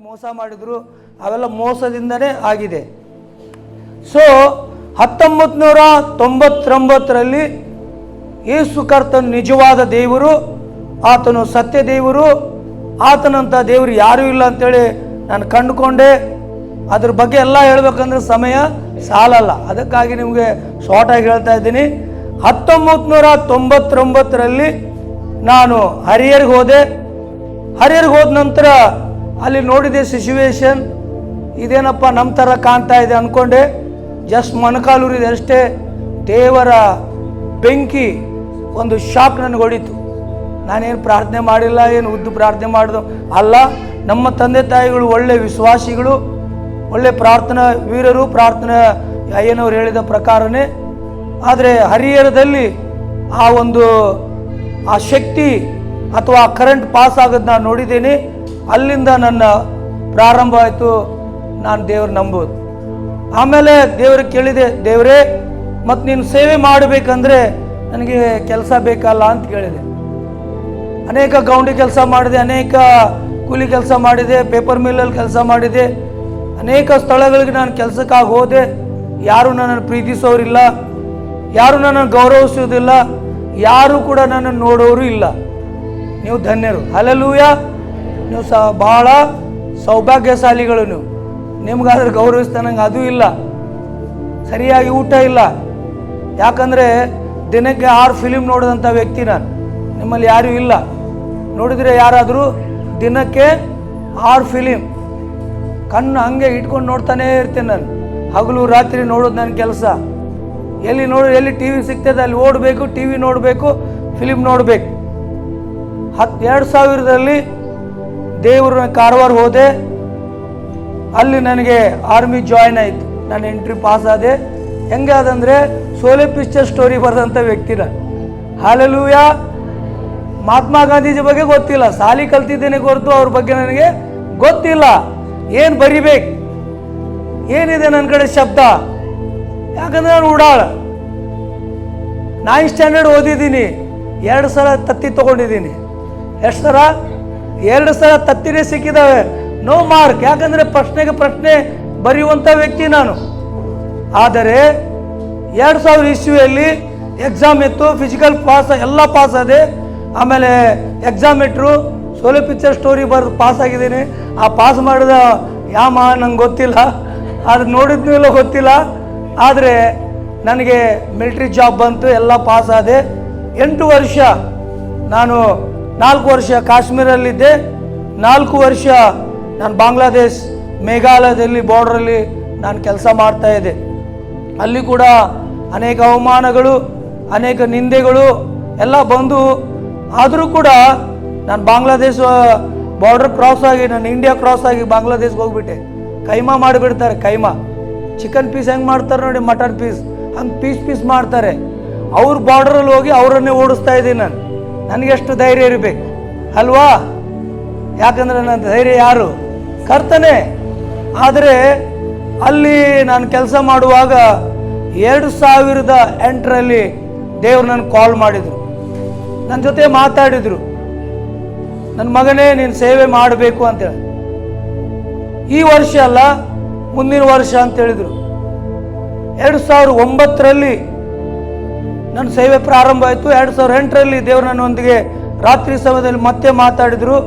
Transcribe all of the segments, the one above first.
ಮೋಸ ಮಾಡಿದ್ರು, ಅವೆಲ್ಲ ಮೋಸದಿಂದನೇ ಆಗಿದೆ. ಸೊ 1999ರಲ್ಲಿ ಯೇಸು ಕರ್ತನು ನಿಜವಾದ ದೇವರು, ಆತನು ಸತ್ಯ ದೇವರು, ಆತನಂಥ ದೇವರು ಯಾರೂ ಇಲ್ಲ ಅಂತೇಳಿ ನಾನು ಕಂಡುಕೊಂಡೆ. ಅದ್ರ ಬಗ್ಗೆ ಎಲ್ಲ ಹೇಳ್ಬೇಕಂದ್ರೆ ಸಮಯ ಸಾಲಲ್ಲ, ಅದಕ್ಕಾಗಿ ನಿಮಗೆ ಶಾರ್ಟಾಗಿ ಹೇಳ್ತಾ ಇದ್ದೀನಿ. 1999ರಲ್ಲಿ ನಾನು ಹರಿಹರ್ಗೆ ಹೋದೆ. ಹರಿಹರ್ಗೆ ಹೋದ ನಂತರ ಅಲ್ಲಿ ನೋಡಿದೆ ಸಿಚುವೇಶನ್, ಇದೇನಪ್ಪ ನಮ್ಮ ಥರ ಕಾಣ್ತಾ ಇದೆ ಅಂದ್ಕೊಂಡೆ. ಜಸ್ಟ್ ಮೊಣಕಾಲೂರಿದೆ ಅಷ್ಟೇ. ದೇವರ ಬೆಂಕಿ ಒಂದು ಶಾಕ್ ನನಗೆ ಹೊಡಿತು. ನಾನೇನು ಪ್ರಾರ್ಥನೆ ಮಾಡಿಲ್ಲ, ಏನು ಉದ್ದು ಪ್ರಾರ್ಥನೆ ಮಾಡೋದು ಅಲ್ಲ. ನಮ್ಮ ತಂದೆ ತಾಯಿಗಳು ಒಳ್ಳೆ ವಿಶ್ವಾಸಿಗಳು, ಒಳ್ಳೆ ಪ್ರಾರ್ಥನಾ ವೀರರು, ಪ್ರಾರ್ಥನಾ ಅಯ್ಯನವ್ರು ಹೇಳಿದ ಪ್ರಕಾರನೇ. ಆದರೆ ಹರಿಹರದಲ್ಲಿ ಆ ಶಕ್ತಿ ಅಥವಾ ಕರೆಂಟ್ ಪಾಸ್ ಆಗೋದು ನಾನು ನೋಡಿದ್ದೀನಿ. ಅಲ್ಲಿಂದ ನನ್ನ ಪ್ರಾರಂಭ ಆಯಿತು ನಾನು ದೇವ್ರು ನಂಬೋದು. ಆಮೇಲೆ ದೇವ್ರಿಗೆ ಕೇಳಿದೆ, ದೇವರೇ ಮತ್ತು ನೀನು ಸೇವೆ ಮಾಡಬೇಕಂದ್ರೆ ನನಗೆ ಕೆಲಸ ಬೇಕಲ್ಲ ಅಂತ ಕೇಳಿದೆ. ಅನೇಕ ಗೌಂಡಿ ಕೆಲಸ ಮಾಡಿದೆ, ಅನೇಕ ಕೂಲಿ ಕೆಲಸ ಮಾಡಿದೆ, ಪೇಪರ್ ಮಿಲ್ಲಲ್ಲಿ ಕೆಲಸ ಮಾಡಿದೆ, ಅನೇಕ ಸ್ಥಳಗಳಿಗೆ ನಾನು ಕೆಲಸಕ್ಕಾಗಿ ಹೋದೆ. ಯಾರೂ ನನ್ನನ್ನು ಪ್ರೀತಿಸೋರಿಲ್ಲ, ಯಾರೂ ನನ್ನನ್ನು ಗೌರವಿಸೋದಿಲ್ಲ, ಯಾರೂ ಕೂಡ ನನ್ನನ್ನು ನೋಡೋರು ಇಲ್ಲ. ನೀವು ಧನ್ಯರು, ಹಲ್ಲೆಲೂಯಾ. ನೀವು ಬಹಳ ಸೌಭಾಗ್ಯಶಾಲಿಗಳು. ನಿಮ್ಗಾದ್ರೆ ಗೌರವಿಸ್ತಾನಂಗೆ ಅದೂ ಇಲ್ಲ, ಸರಿಯಾಗಿ ಊಟ ಇಲ್ಲ. ಯಾಕಂದರೆ ದಿನಕ್ಕೆ 6 ಫಿಲಿಮ್ ನೋಡಿದಂಥ ವ್ಯಕ್ತಿ ನಾನು. ನಿಮ್ಮಲ್ಲಿ ಯಾರೂ ಇಲ್ಲ, ನೋಡಿದರೆ ಯಾರಾದರೂ ದಿನಕ್ಕೆ 6 ಫಿಲಿಮ್ ಕಣ್ಣು ಹಂಗೆ ಇಟ್ಕೊಂಡು ನೋಡ್ತಾನೇ ಇರ್ತೇನೆ ನಾನು. ಹಗಲು ರಾತ್ರಿ ನೋಡೋದು ನನ್ನ ಕೆಲಸ. ಎಲ್ಲಿ ಟಿ ವಿ ಸಿಗ್ತದೆ ಅಲ್ಲಿ ಓಡಬೇಕು, ಟಿ ವಿ ನೋಡಬೇಕು, ಫಿಲಿಮ್ ನೋಡಬೇಕು. 2000ರಲ್ಲಿ ದೇವ್ರ ಕಾರವಾರ ಹೋದೆ. ಅಲ್ಲಿ ನನಗೆ ಆರ್ಮಿ ಜಾಯ್ನ್ ಆಯಿತು. ನಾನು ಎಂಟ್ರಿ ಪಾಸ್ ಆದೆ. ಹೆಂಗೆ ಅದಂದರೆ ಸೋಲೆ ಪಿಕ್ಚರ್ ಸ್ಟೋರಿ ಬರೆದಂಥ ವ್ಯಕ್ತಿ ನಾನು. ಹಲ್ಲೆಲೂಯಾ. ಮಹಾತ್ಮ ಗಾಂಧೀಜಿ ಬಗ್ಗೆ ಗೊತ್ತಿಲ್ಲ, ಸಾಲಿ ಕಲ್ತಿದ್ದೇನೆ ಹೊರತು ಅವ್ರ ಬಗ್ಗೆ ನನಗೆ ಗೊತ್ತಿಲ್ಲ. ಏನು ಬರಿಬೇಕು, ಏನಿದೆ ನನ್ನ ಕಡೆ ಶಬ್ದ, ಯಾಕಂದರೆ ನಾನು ಉಡಾಳ. 9th ಸ್ಟ್ಯಾಂಡರ್ಡ್ ಓದಿದ್ದೀನಿ, 2 ಸಲ ತತ್ತಿ ತೊಗೊಂಡಿದ್ದೀನಿ. ಎಷ್ಟು ಸಲ? 2 ಸಲ ತತ್ತಿನೇ ಸಿಕ್ಕಿದ್ದಾವೆ, ನೋ ಮಾರ್ಕ್. ಯಾಕಂದರೆ ಪ್ರಶ್ನೆಗೆ ಪ್ರಶ್ನೆ ಬರೆಯುವಂಥ ವ್ಯಕ್ತಿ ನಾನು. ಆದರೆ 2000 ಇಸ್ವಿಯಲ್ಲಿ ಎಕ್ಸಾಮ್ ಇತ್ತು, ಫಿಸಿಕಲ್ ಪಾಸ್ ಎಲ್ಲ ಪಾಸ್ ಆದೆ. ಆಮೇಲೆ ಎಕ್ಸಾಮ್ ಇಟ್ಟರು, ಸೋಲೆ ಪಿಕ್ಚರ್ ಸ್ಟೋರಿ ಬರೆದು ಪಾಸ್ ಆಗಿದ್ದೀನಿ. ಆ ಪಾಸ್ ಮಾಡಿದ ಯಾಮ ನಂಗೆ ಗೊತ್ತಿಲ್ಲ, ಅದು ನೋಡಿದ್ನೂ ಇಲ್ಲ ಗೊತ್ತಿಲ್ಲ. ಆದರೆ ನನಗೆ ಮಿಲ್ಟ್ರಿ ಜಾಬ್ ಬಂತು, ಎಲ್ಲ ಪಾಸ್ ಆದೆ. 8 ವರ್ಷ ನಾನು 4 ವರ್ಷ ಕಾಶ್ಮೀರಲ್ಲಿದ್ದೆ, 4 ವರ್ಷ ನಾನು ಬಾಂಗ್ಲಾದೇಶ್ ಮೇಘಾಲಯದಲ್ಲಿ ಬಾರ್ಡ್ರಲ್ಲಿ ನಾನು ಕೆಲಸ ಮಾಡ್ತಾಯಿದ್ದೆ. ಅಲ್ಲಿ ಕೂಡ ಅನೇಕ ಅವಮಾನಗಳು, ಅನೇಕ ನಿಂದೆಗಳು ಎಲ್ಲ ಬಂದು, ಆದರೂ ಕೂಡ ನಾನು ಬಾಂಗ್ಲಾದೇಶ ಬಾರ್ಡರ್ ಕ್ರಾಸ್ ಆಗಿ, ನಾನು ಇಂಡಿಯಾ ಕ್ರಾಸ್ ಆಗಿ ಬಾಂಗ್ಲಾದೇಶ್ಗೆ ಹೋಗ್ಬಿಟ್ಟೆ. ಕೈಮಾ ಮಾಡಿಬಿಡ್ತಾರೆ. ಕೈಮಾ ಚಿಕನ್ ಪೀಸ್ ಹೆಂಗೆ ಮಾಡ್ತಾರೆ ನೋಡಿ, ಮಟನ್ ಪೀಸ್ ಹಂಗೆ ಪೀಸ್ ಮಾಡ್ತಾರೆ. ಅವ್ರ ಬಾರ್ಡ್ರಲ್ಲಿ ಹೋಗಿ ಅವರನ್ನೇ ಓಡಿಸ್ತಾ ಇದ್ದೀನಿ ನಾನು. ನನಗೆಷ್ಟು ಧೈರ್ಯ ಇರಬೇಕು ಅಲ್ವಾ? ಯಾಕಂದರೆ ನನ್ನ ಧೈರ್ಯ ಯಾರು? ಕರ್ತನೇ. ಆದರೆ ಅಲ್ಲಿ ನಾನು ಕೆಲಸ ಮಾಡುವಾಗ 2008ರಲ್ಲಿ ದೇವ್ರು ನನಗೆ ಕಾಲ್ ಮಾಡಿದರು, ನನ್ನ ಜೊತೆ ಮಾತಾಡಿದರು. ನನ್ನ ಮಗನೇ ನೀನು ಸೇವೆ ಮಾಡಬೇಕು ಅಂತೇಳಿ, ಈ ವರ್ಷ ಅಲ್ಲ ಮುಂದಿನ ವರ್ಷ ಅಂತೇಳಿದರು. 2009ರಲ್ಲಿ ನನ್ನ ಸೇವೆ ಪ್ರಾರಂಭ ಆಯಿತು. 2008ರಲ್ಲಿ ದೇವರು ನನ್ನೊಂದಿಗೆ ರಾತ್ರಿ ಸಮಯದಲ್ಲಿ ಮತ್ತೆ ಮಾತಾಡಿದರು.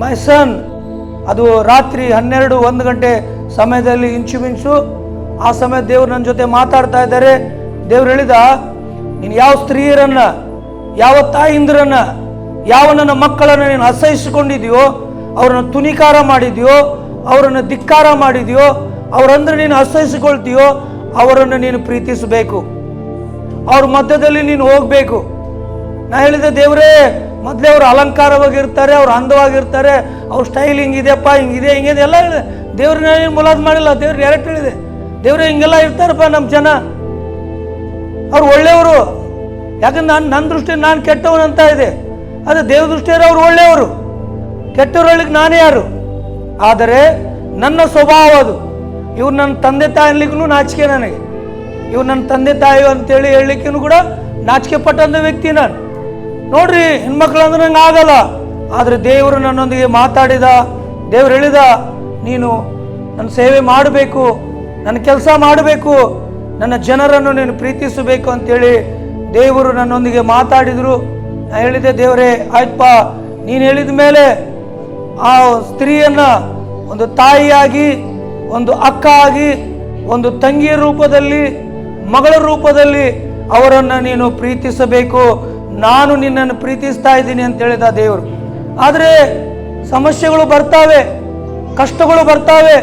ಮೈ ಸನ್, ಅದು ರಾತ್ರಿ 12-1 ಗಂಟೆ ಸಮಯದಲ್ಲಿ ಇಂಚುಮಿಂಚು ಆ ಸಮಯ ದೇವರು ನನ್ನ ಜೊತೆ ಮಾತಾಡ್ತಾ ಇದ್ದಾರೆ. ದೇವ್ರು ಹೇಳಿದ, ನೀನು ಯಾವ ಸ್ತ್ರೀಯರನ್ನು, ಯಾವ ತಾಯಿಂದ್ರನ್ನು, ಯಾವ ನನ್ನ ಮಕ್ಕಳನ್ನು ನೀನು ಅಸಹಿಸಿಕೊಂಡಿದೆಯೋ, ಅವರನ್ನು ತುನಿಕಾರ ಮಾಡಿದೆಯೋ, ಅವರನ್ನು ಧಿಕ್ಕಾರ ಮಾಡಿದೆಯೋ, ಅವರಂದ್ರೆ ನೀನು ಅಸಹಿಸಿಕೊಳ್ತೀಯೋ ಅವರನ್ನು ನೀನು ಪ್ರೀತಿಸಬೇಕು, ಅವ್ರ ಮಧ್ಯದಲ್ಲಿ ನೀನು ಹೋಗಬೇಕು. ನಾ ಹೇಳಿದೆ, ದೇವರೇ ಮೊದಲೇ ಅವರು ಅಲಂಕಾರವಾಗಿರ್ತಾರೆ, ಅವ್ರು ಅಂದವಾಗಿರ್ತಾರೆ, ಅವ್ರ ಸ್ಟೈಲ್ ಹಿಂಗಿದೆಯಪ್ಪ, ಹಿಂಗಿದೆ ಹಿಂಗಿದೆ ಎಲ್ಲ ಹೇಳಿದೆ. ದೇವ್ರನ್ನ ಏನು ಮುಲಾಜ್ ಮಾಡಿಲ್ಲ, ದೇವ್ರು ಡೈರೆಕ್ಟ್ ಹೇಳಿದೆ, ದೇವ್ರೆ ಹಿಂಗೆಲ್ಲ ಇರ್ತಾರಪ್ಪ ನಮ್ಮ ಜನ, ಅವ್ರು ಒಳ್ಳೆಯವರು. ಯಾಕಂದ್ರೆ ನನ್ನ ದೃಷ್ಟಿಯಲ್ಲಿ ನಾನು ಕೆಟ್ಟವನಂತ ಇದೆ. ಅದೇ ದೇವ್ರ ದೃಷ್ಟಿಯಲ್ಲಿ ಅವ್ರು ಒಳ್ಳೆಯವರು, ಕೆಟ್ಟವ್ರು ಹೇಳಿಕ್ಕೆ ನಾನೇ ಯಾರು? ಆದರೆ ನನ್ನ ಸ್ವಭಾವ ಅದು. ಇವ್ರು ನನ್ನ ತಂದೆ ತಾಯಿ ಅನ್ಲಿಕ್ಕೂ ನಾಚಿಕೆ ನನಗೆ. ಇವ್ರು ನನ್ನ ತಂದೆ ತಾಯಿ ಅಂತೇಳಿ ಹೇಳಲಿಕ್ಕೂ ಕೂಡ ನಾಚಿಕೆ ಪಟ್ಟಂಥ ವ್ಯಕ್ತಿ ನಾನು. ನೋಡ್ರಿ, ಹೆಣ್ಮಕ್ಳು ಅಂದ್ರೆ ನಂಗೆ ಆಗಲ್ಲ. ಆದರೆ ದೇವರು ನನ್ನೊಂದಿಗೆ ಮಾತಾಡಿದ, ದೇವರು ಹೇಳಿದ, ನೀನು ನನ್ನ ಸೇವೆ ಮಾಡಬೇಕು, ನನ್ನ ಕೆಲಸ ಮಾಡಬೇಕು, ನನ್ನ ಜನರನ್ನು ನೀನು ಪ್ರೀತಿಸಬೇಕು ಅಂತೇಳಿ ದೇವರು ನನ್ನೊಂದಿಗೆ ಮಾತಾಡಿದರು. ನಾನು ಹೇಳಿದೆ, ದೇವರೇ ಆಯ್ತಪ್ಪ, ನೀನು ಹೇಳಿದ ಮೇಲೆ ಆ ಸ್ತ್ರೀಯನ್ನು ಒಂದು ತಾಯಿಯಾಗಿ, ಒಂದು ಅಕ್ಕ ಆಗಿ, ಒಂದು ತಂಗಿಯ ರೂಪದಲ್ಲಿ, ಮಗಳ ರೂಪದಲ್ಲಿ ಅವರನ್ನು ನೀನು ಪ್ರೀತಿಸಬೇಕು. ನಾನು ನಿನ್ನನ್ನು ಪ್ರೀತಿಸ್ತಾ ಇದ್ದೀನಿ ಅಂತ ಹೇಳಿದ ದೇವರು. ಆದರೆ ಸಮಸ್ಯೆಗಳು ಬರ್ತಾವೆ, ಕಷ್ಟಗಳು ಬರ್ತಾವೆ,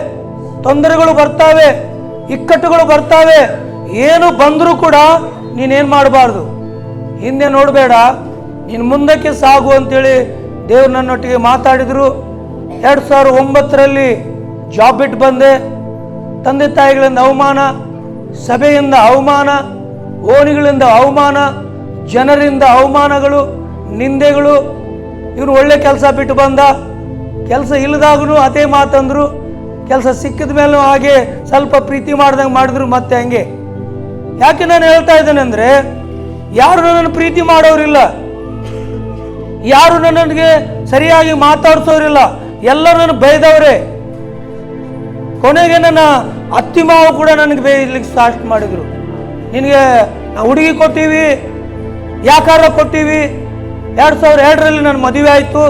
ತೊಂದರೆಗಳು ಬರ್ತಾವೆ, ಇಕ್ಕಟ್ಟುಗಳು ಬರ್ತಾವೆ. ಏನು ಬಂದರೂ ಕೂಡ ನೀನೇನು ಮಾಡಬಾರ್ದು, ಹಿಂದೆ ನೋಡಬೇಡ, ನೀನು ಮುಂದಕ್ಕೆ ಸಾಗು ಅಂತೇಳಿ ದೇವರು ನನ್ನೊಟ್ಟಿಗೆ ಮಾತಾಡಿದರು. 2009ರಲ್ಲಿ ಜಾಬ್ ಬಿಟ್ಟು ಬಂದೆ. ತಂದೆ ತಾಯಿಗಳಿಂದ ಅವಮಾನ, ಸಭೆಯಿಂದ ಅವಮಾನ, ಓಣಿಗಳಿಂದ ಅವಮಾನ, ಜನರಿಂದ ಅವಮಾನಗಳು, ನಿಂದೆಗಳು. ಇವನು ಒಳ್ಳೆ ಕೆಲಸ ಬಿಟ್ಟು ಬಂದ, ಕೆಲಸ ಇಲ್ಲದಾಗೂ ಅದೇ ಮಾತಂದರು, ಕೆಲಸ ಸಿಕ್ಕಿದ ಮೇಲೂ ಹಾಗೆ ಸ್ವಲ್ಪ ಪ್ರೀತಿ ಮಾಡ್ದಂಗೆ ಮಾಡಿದ್ರು, ಮತ್ತೆ ಹಂಗೆ. ಯಾಕೆ ನಾನು ಹೇಳ್ತಾ ಇದ್ದೇನೆ ಅಂದರೆ, ಯಾರು ನನ್ನನ್ನು ಪ್ರೀತಿ ಮಾಡೋರಿಲ್ಲ, ಯಾರು ನನಗೆ ಸರಿಯಾಗಿ ಮಾತಾಡ್ಸೋರಿಲ್ಲ, ಎಲ್ಲರೂ ನನ್ನ ಬೈದವರೇ. ಕೊನೆಗೆ ನನ್ನ ಅತ್ತಿ ಮಾವ ಕೂಡ ನನಗೆ ಬೇಯಲಿಕ್ಕೆ ಸ್ಟಾರ್ಟ್ ಮಾಡಿದರು. ನಿನಗೆ ನಾವು ಹುಡುಗಿ ಕೊಟ್ಟಿವಿ, ಯಾಕಾರ ಕೊಟ್ಟಿವಿ. 2002ರಲ್ಲಿ ನನ್ನ ಮದುವೆ ಆಯಿತು.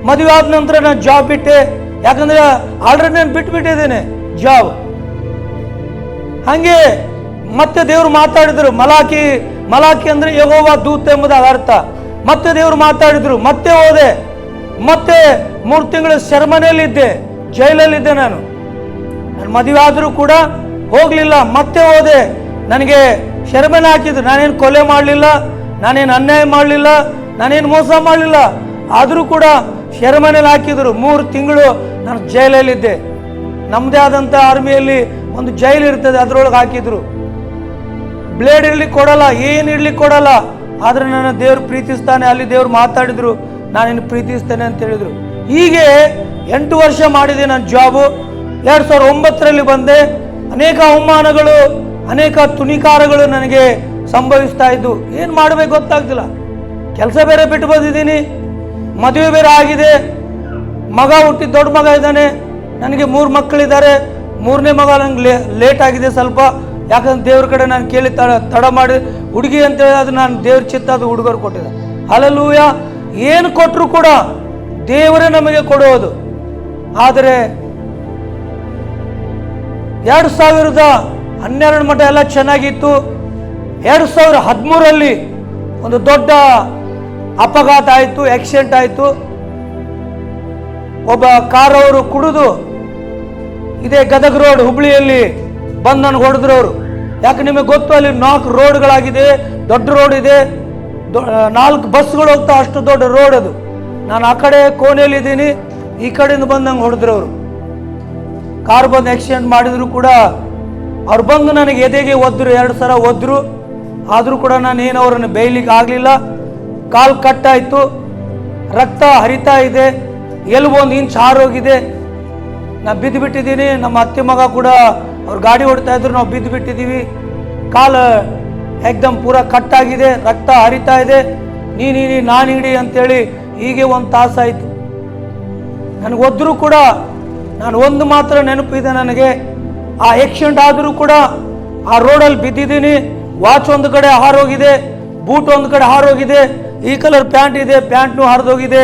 ಮದುವೆ ಆದ ನಂತರ ನಾನು ಜಾಬ್ ಬಿಟ್ಟೆ, ಯಾಕಂದರೆ ಆಲ್ರೆಡಿ ನಾನು ಬಿಟ್ಟುಬಿಟ್ಟಿದ್ದೇನೆ ಜಾಬ್. ಹಾಗೆ ಮತ್ತೆ ದೇವರು ಮಾತಾಡಿದರು. ಮಲಾಕಿ ಅಂದರೆ ಯೆಹೋವ ದೂತ ಎಂಬುದು ಅರ್ಥ. ಮತ್ತೆ ದೇವರು ಮಾತಾಡಿದರು. ಮತ್ತೆ ಹೋದೆ. ಮತ್ತೆ 3 ತಿಂಗಳು ಸೆರೆಮನೆಯಲ್ಲಿದ್ದೆ, ಜೈಲಲ್ಲಿದ್ದೆ. ನಾನು ಮದುವೆ ಆದರೂ ಕೂಡ ಹೋಗಲಿಲ್ಲ. ಮತ್ತೆ ಹೋದೆ. ನನಗೆ ಸೆರೆಮನೆ ಹಾಕಿದ್ರು. ನಾನೇನು ಕೊಲೆ ಮಾಡಲಿಲ್ಲ, ನಾನೇನು ಅನ್ಯಾಯ ಮಾಡಲಿಲ್ಲ, ನಾನೇನು ಮೋಸ ಮಾಡಲಿಲ್ಲ. ಆದರೂ ಕೂಡ ಸೆರೆಮನೆಯಲ್ಲಿ ಹಾಕಿದ್ರು. 3 ತಿಂಗಳು ನಾನು ಜೈಲಲ್ಲಿದ್ದೆ. ನಮ್ಮದೇ ಆದಂಥ ಆರ್ಮಿಯಲ್ಲಿ ಒಂದು ಜೈಲು ಇರ್ತದೆ, ಅದರೊಳಗೆ ಹಾಕಿದ್ರು. ಬ್ಲೇಡ್ ಇಡ್ಲಿಕ್ಕೆ ಕೊಡಲ್ಲ, ಏನು ಇಡ್ಲಿಕ್ಕೆ ಕೊಡಲ್ಲ. ಆದರೆ ನನ್ನ ದೇವರು ಪ್ರೀತಿಸ್ತಾನೆ. ಅಲ್ಲಿ ದೇವರು ಮಾತಾಡಿದ್ರು, ನಾನಿನ್ನು ಪ್ರೀತಿಸ್ತೇನೆ ಅಂತ ಹೇಳಿದರು. ಹೀಗೆ 8 ವರ್ಷ ಮಾಡಿದೆ ನಾನು ಜಾಬು. 2009ರಲ್ಲಿ ಬಂದೆ. ಅನೇಕ ಅವಮಾನಗಳು, ಅನೇಕ ತುಣಿಕಾರಗಳು ನನಗೆ ಸಂಭವಿಸ್ತಾ ಇದ್ದು. ಏನು ಮಾಡಬೇಕು ಗೊತ್ತಾಗ್ತಿಲ್ಲ. ಕೆಲಸ ಬೇರೆ ಬಿಟ್ಟು ಬಂದಿದ್ದೀನಿ, ಮದುವೆ ಬೇರೆ ಆಗಿದೆ, ಮಗ ಹುಟ್ಟಿ ದೊಡ್ಡ ಮಗ ಇದ್ದಾನೆ. ನನಗೆ 3 ಮಕ್ಕಳಿದ್ದಾರೆ. 3ನೇ ಮಗ ನಂಗೆ ಲೇಟ್ ಆಗಿದೆ ಸ್ವಲ್ಪ, ಯಾಕಂದ್ರೆ ದೇವ್ರ ಕಡೆ ನಾನು ಕೇಳಿ ತಡ ಮಾಡಿ ಹುಡುಗಿ ಅಂತೇಳಿ ಅದು ನಾನು ದೇವ್ರ ಚಿತ್ತ, ಅದು ಹುಡುಗರು ಕೊಟ್ಟಿದ್ದೆ. ಹಲ್ಲೆಲೂಯಾ. ಏನು ಕೊಟ್ಟರು ಕೂಡ ದೇವರೇ ನಮಗೆ ಕೊಡೋದು. ಆದರೆ 2012 ಮಟ್ಟ ಎಲ್ಲ ಚೆನ್ನಾಗಿತ್ತು. 2013ರಲ್ಲಿ ಒಂದು ದೊಡ್ಡ ಅಪಘಾತ ಆಯಿತು, ಆಕ್ಸಿಡೆಂಟ್ ಆಯಿತು. ಒಬ್ಬ ಕಾರವರು ಕುಡಿದು ಇದೇ ಗದಗ ರೋಡ್ ಹುಬ್ಳಿಯಲ್ಲಿ ಬಂದು ನನಗೆ ಹೊಡೆದ್ರು ಅವರು. ಯಾಕೆ ನಿಮಗೆ ಗೊತ್ತು, ಅಲ್ಲಿ 4 ರೋಡ್ಗಳಾಗಿದೆ, ದೊಡ್ಡ ರೋಡ್ ಇದೆ, 4 ಬಸ್ಗಳು ಹೋಗ್ತಾ, ಅಷ್ಟು ದೊಡ್ಡ ರೋಡ್ ಅದು. ನಾನು ಆ ಕಡೆ ಕೋಣೆಯಲ್ಲಿದ್ದೀನಿ, ಈ ಕಡೆಯಿಂದ ಬಂದು ನಂಗೆ ಹೊಡೆದ್ರು ಅವರು. ಕಾರ್ ಬಂದು ಆಕ್ಸಿಡೆಂಟ್ ಮಾಡಿದ್ರು ಕೂಡ ಅವ್ರು ಬಂದು ನನಗೆ ಎದೆಗೆ ಒದ್ರು, 2 ಸಲ ಒದ್ರು. ಆದರೂ ಕೂಡ ನಾನು ಏನು ಅವರನ್ನು ಬೇಯಲಿಕ್ಕೆ ಆಗಲಿಲ್ಲ. ಕಾಲು ಕಟ್ಟಾಯಿತು, ರಕ್ತ ಹರಿತಾ ಇದೆ, ಎಲುಬು 1 ಇಂಚ್ ಹಾರೋಗಿದೆ. ನಾನು ಬಿದ್ದು ಬಿಟ್ಟಿದ್ದೀನಿ. ನಮ್ಮ ಅತ್ತೆ ಮಗ ಕೂಡ ಅವ್ರು ಗಾಡಿ ಹೊಡ್ತಾ ಇದ್ರು, ನಾವು ಬಿದ್ದು ಬಿಟ್ಟಿದ್ದೀವಿ. ಕಾಲು ಏಕ್ದಮ್ ಪೂರ ಕಟ್ಟಾಗಿದೆ, ರಕ್ತ ಹರಿತಾ ಇದೆ. ನೀನು ನಾನು ಹಿಡಿ ಅಂತೇಳಿ ಹೀಗೆ 1 ತಾಸಾಯಿತು. ನನಗೆ ಒದ್ರೂ ಕೂಡ ನಾನು ಒಂದು ಮಾತ್ರ ನೆನಪಿದೆ ನನಗೆ, ಆ ಆಕ್ಸಿಡೆಂಟ್ ಆದರೂ ಕೂಡ ಆ ರೋಡಲ್ಲಿ ಬಿದ್ದಿದ್ದೀನಿ. ವಾಚ್ ಒಂದು ಕಡೆ ಹಾರೋಗಿದೆ, ಬೂಟ್ ಒಂದು ಕಡೆ ಹಾರೋಗಿದೆ, ಈ ಕಲರ್ ಪ್ಯಾಂಟ್ ಇದೆ, ಪ್ಯಾಂಟ್ನು ಹರಿದೋಗಿದೆ,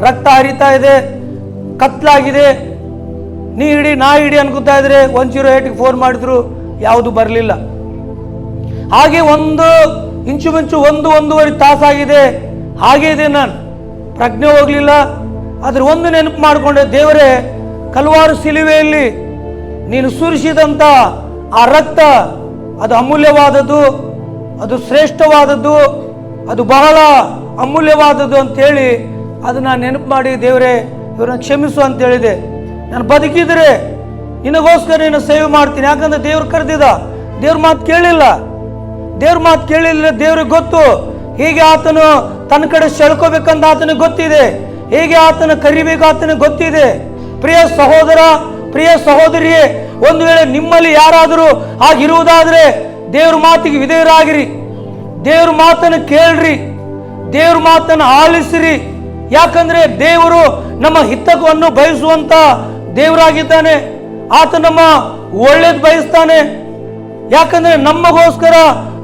ರಕ್ತ ಹರಿತಾ ಇದೆ, ಕತ್ಲಾಗಿದೆ. ನೀ ಹಿಡಿ ನಾ ಹಿಡಿ ಅನ್ಕೋತಾ ಇದ್ರೆ 108ಗೆ ಫೋನ್ ಮಾಡಿದ್ರು, ಯಾವುದು ಬರಲಿಲ್ಲ. ಹಾಗೆ ಇಂಚುಮಿಂಚು 1-1.5 ತಾಸಾಗಿದೆ. ಹಾಗೆ ಇದೆ, ನಾನು ಪ್ರಜ್ಞೆ ಹೋಗಲಿಲ್ಲ. ಆದರೆ ಒಂದು ನೆನಪು ಮಾಡಿಕೊಂಡೆ, ದೇವರೇ, ಕಲ್ವಾರು ಶಿಲುವೆಯಲ್ಲಿ ನೀನು ಸುರಿಸಿದಂಥ ಆ ರಕ್ತ ಅದು ಅಮೂಲ್ಯವಾದದ್ದು, ಅದು ಶ್ರೇಷ್ಠವಾದದ್ದು, ಅದು ಬಹಳ ಅಮೂಲ್ಯವಾದದ್ದು ಅಂತೇಳಿ ಅದನ್ನು ನೆನಪು ಮಾಡಿ, ದೇವರೇ ಇವ್ರನ್ನ ಕ್ಷಮಿಸು ಅಂತ ಹೇಳಿದೆ. ನಾನು ಬದುಕಿದ್ರೆ ನಿನಗೋಸ್ಕರ ನೀನು ಸೇವೆ ಮಾಡ್ತೀನಿ. ಯಾಕಂದ್ರೆ ದೇವ್ರು ಕರೆದಿದ್ದ, ದೇವ್ರ ಮಾತು ಕೇಳಿಲ್ಲ. ದೇವ್ರಿಗೆ ಗೊತ್ತು. ಹೇಗೆ ಆತನು ತನ್ನ ಕಡೆ ಸೆಳ್ಕೋಬೇಕಂತ ಆತನಿಗೆ ಗೊತ್ತಿದೆ, ಹೇಗೆ ಆತನ ಕರಿಬೇಕು ಆತನಿಗೆ ಗೊತ್ತಿದೆ. ಪ್ರಿಯ ಸಹೋದರ, ಪ್ರಿಯ ಸಹೋದರಿಯೇ, ಒಂದು ವೇಳೆ ನಿಮ್ಮಲ್ಲಿ ಯಾರಾದರೂ ಆಗಿರುವುದಾದರೆ ದೇವ್ರ ಮಾತಿಗೆ ವಿಧೇಯರಾಗಿರಿ, ದೇವ್ರ ಮಾತನ್ನು ಕೇಳ್ರಿ, ದೇವ್ರ ಮಾತನ್ನು ಆಲಿಸಿರಿ. ಯಾಕಂದ್ರೆ ದೇವರು ನಮ್ಮ ಹಿತವನ್ನು ಬಯಸುವಂತ ದೇವರಾಗಿದ್ದಾನೆ. ಆತ ನಮ್ಮ ಒಳ್ಳೇದು ಬಯಸ್ತಾನೆ. ಯಾಕಂದ್ರೆ ನಮಗೋಸ್ಕರ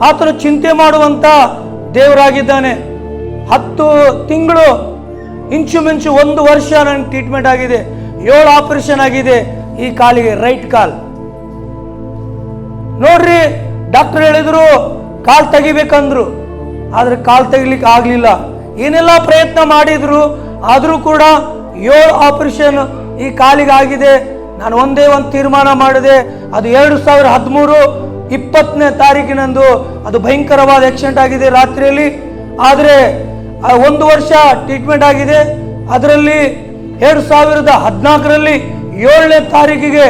ಆತನು ಚಿಂತೆ ಮಾಡುವಂತ ದೇವರಾಗಿದ್ದಾನೆ. 10 ತಿಂಗಳು ಇಂಚುಮಿಂಚು 1 ವರ್ಷ ನನ್ನ ಟ್ರೀಟ್ಮೆಂಟ್ ಆಗಿದೆ. 7 ಆಪರೇಷನ್ ಆಗಿದೆ ಈ ಕಾಲಿಗೆ, ರೈಟ್ ಕಾಲ್. ನೋಡ್ರಿ, ಡಾಕ್ಟರ್ ಹೇಳಿದ್ರು ಕಾಲ್ ತೆಗಿಬೇಕಂದ್ರು, ಆದ್ರೆ ಕಾಲ್ ತೆಗಿಲಿಕ್ಕೆ ಆಗ್ಲಿಲ್ಲ. ಏನೆಲ್ಲ ಪ್ರಯತ್ನ ಮಾಡಿದ್ರು, ಆದ್ರೂ ಕೂಡ 7 ಆಪರೇಷನ್ ಈ ಕಾಲಿಗೆ ಆಗಿದೆ. ನಾನು ಒಂದೇ ಒಂದು ತೀರ್ಮಾನ ಮಾಡಿದೆ, ಅದು 2013 20ನೇ ತಾರೀಕಿನಂದು ಅದು ಭಯಂಕರವಾದ ಆಕ್ಸಿಡೆಂಟ್ ಆಗಿದೆ ರಾತ್ರಿಯಲ್ಲಿ. ಆದರೆ 1 ವರ್ಷ ಟ್ರೀಟ್ಮೆಂಟ್ ಆಗಿದೆ. ಅದರಲ್ಲಿ 2014ರಲ್ಲಿ 7ನೇ ತಾರೀಕಿಗೆ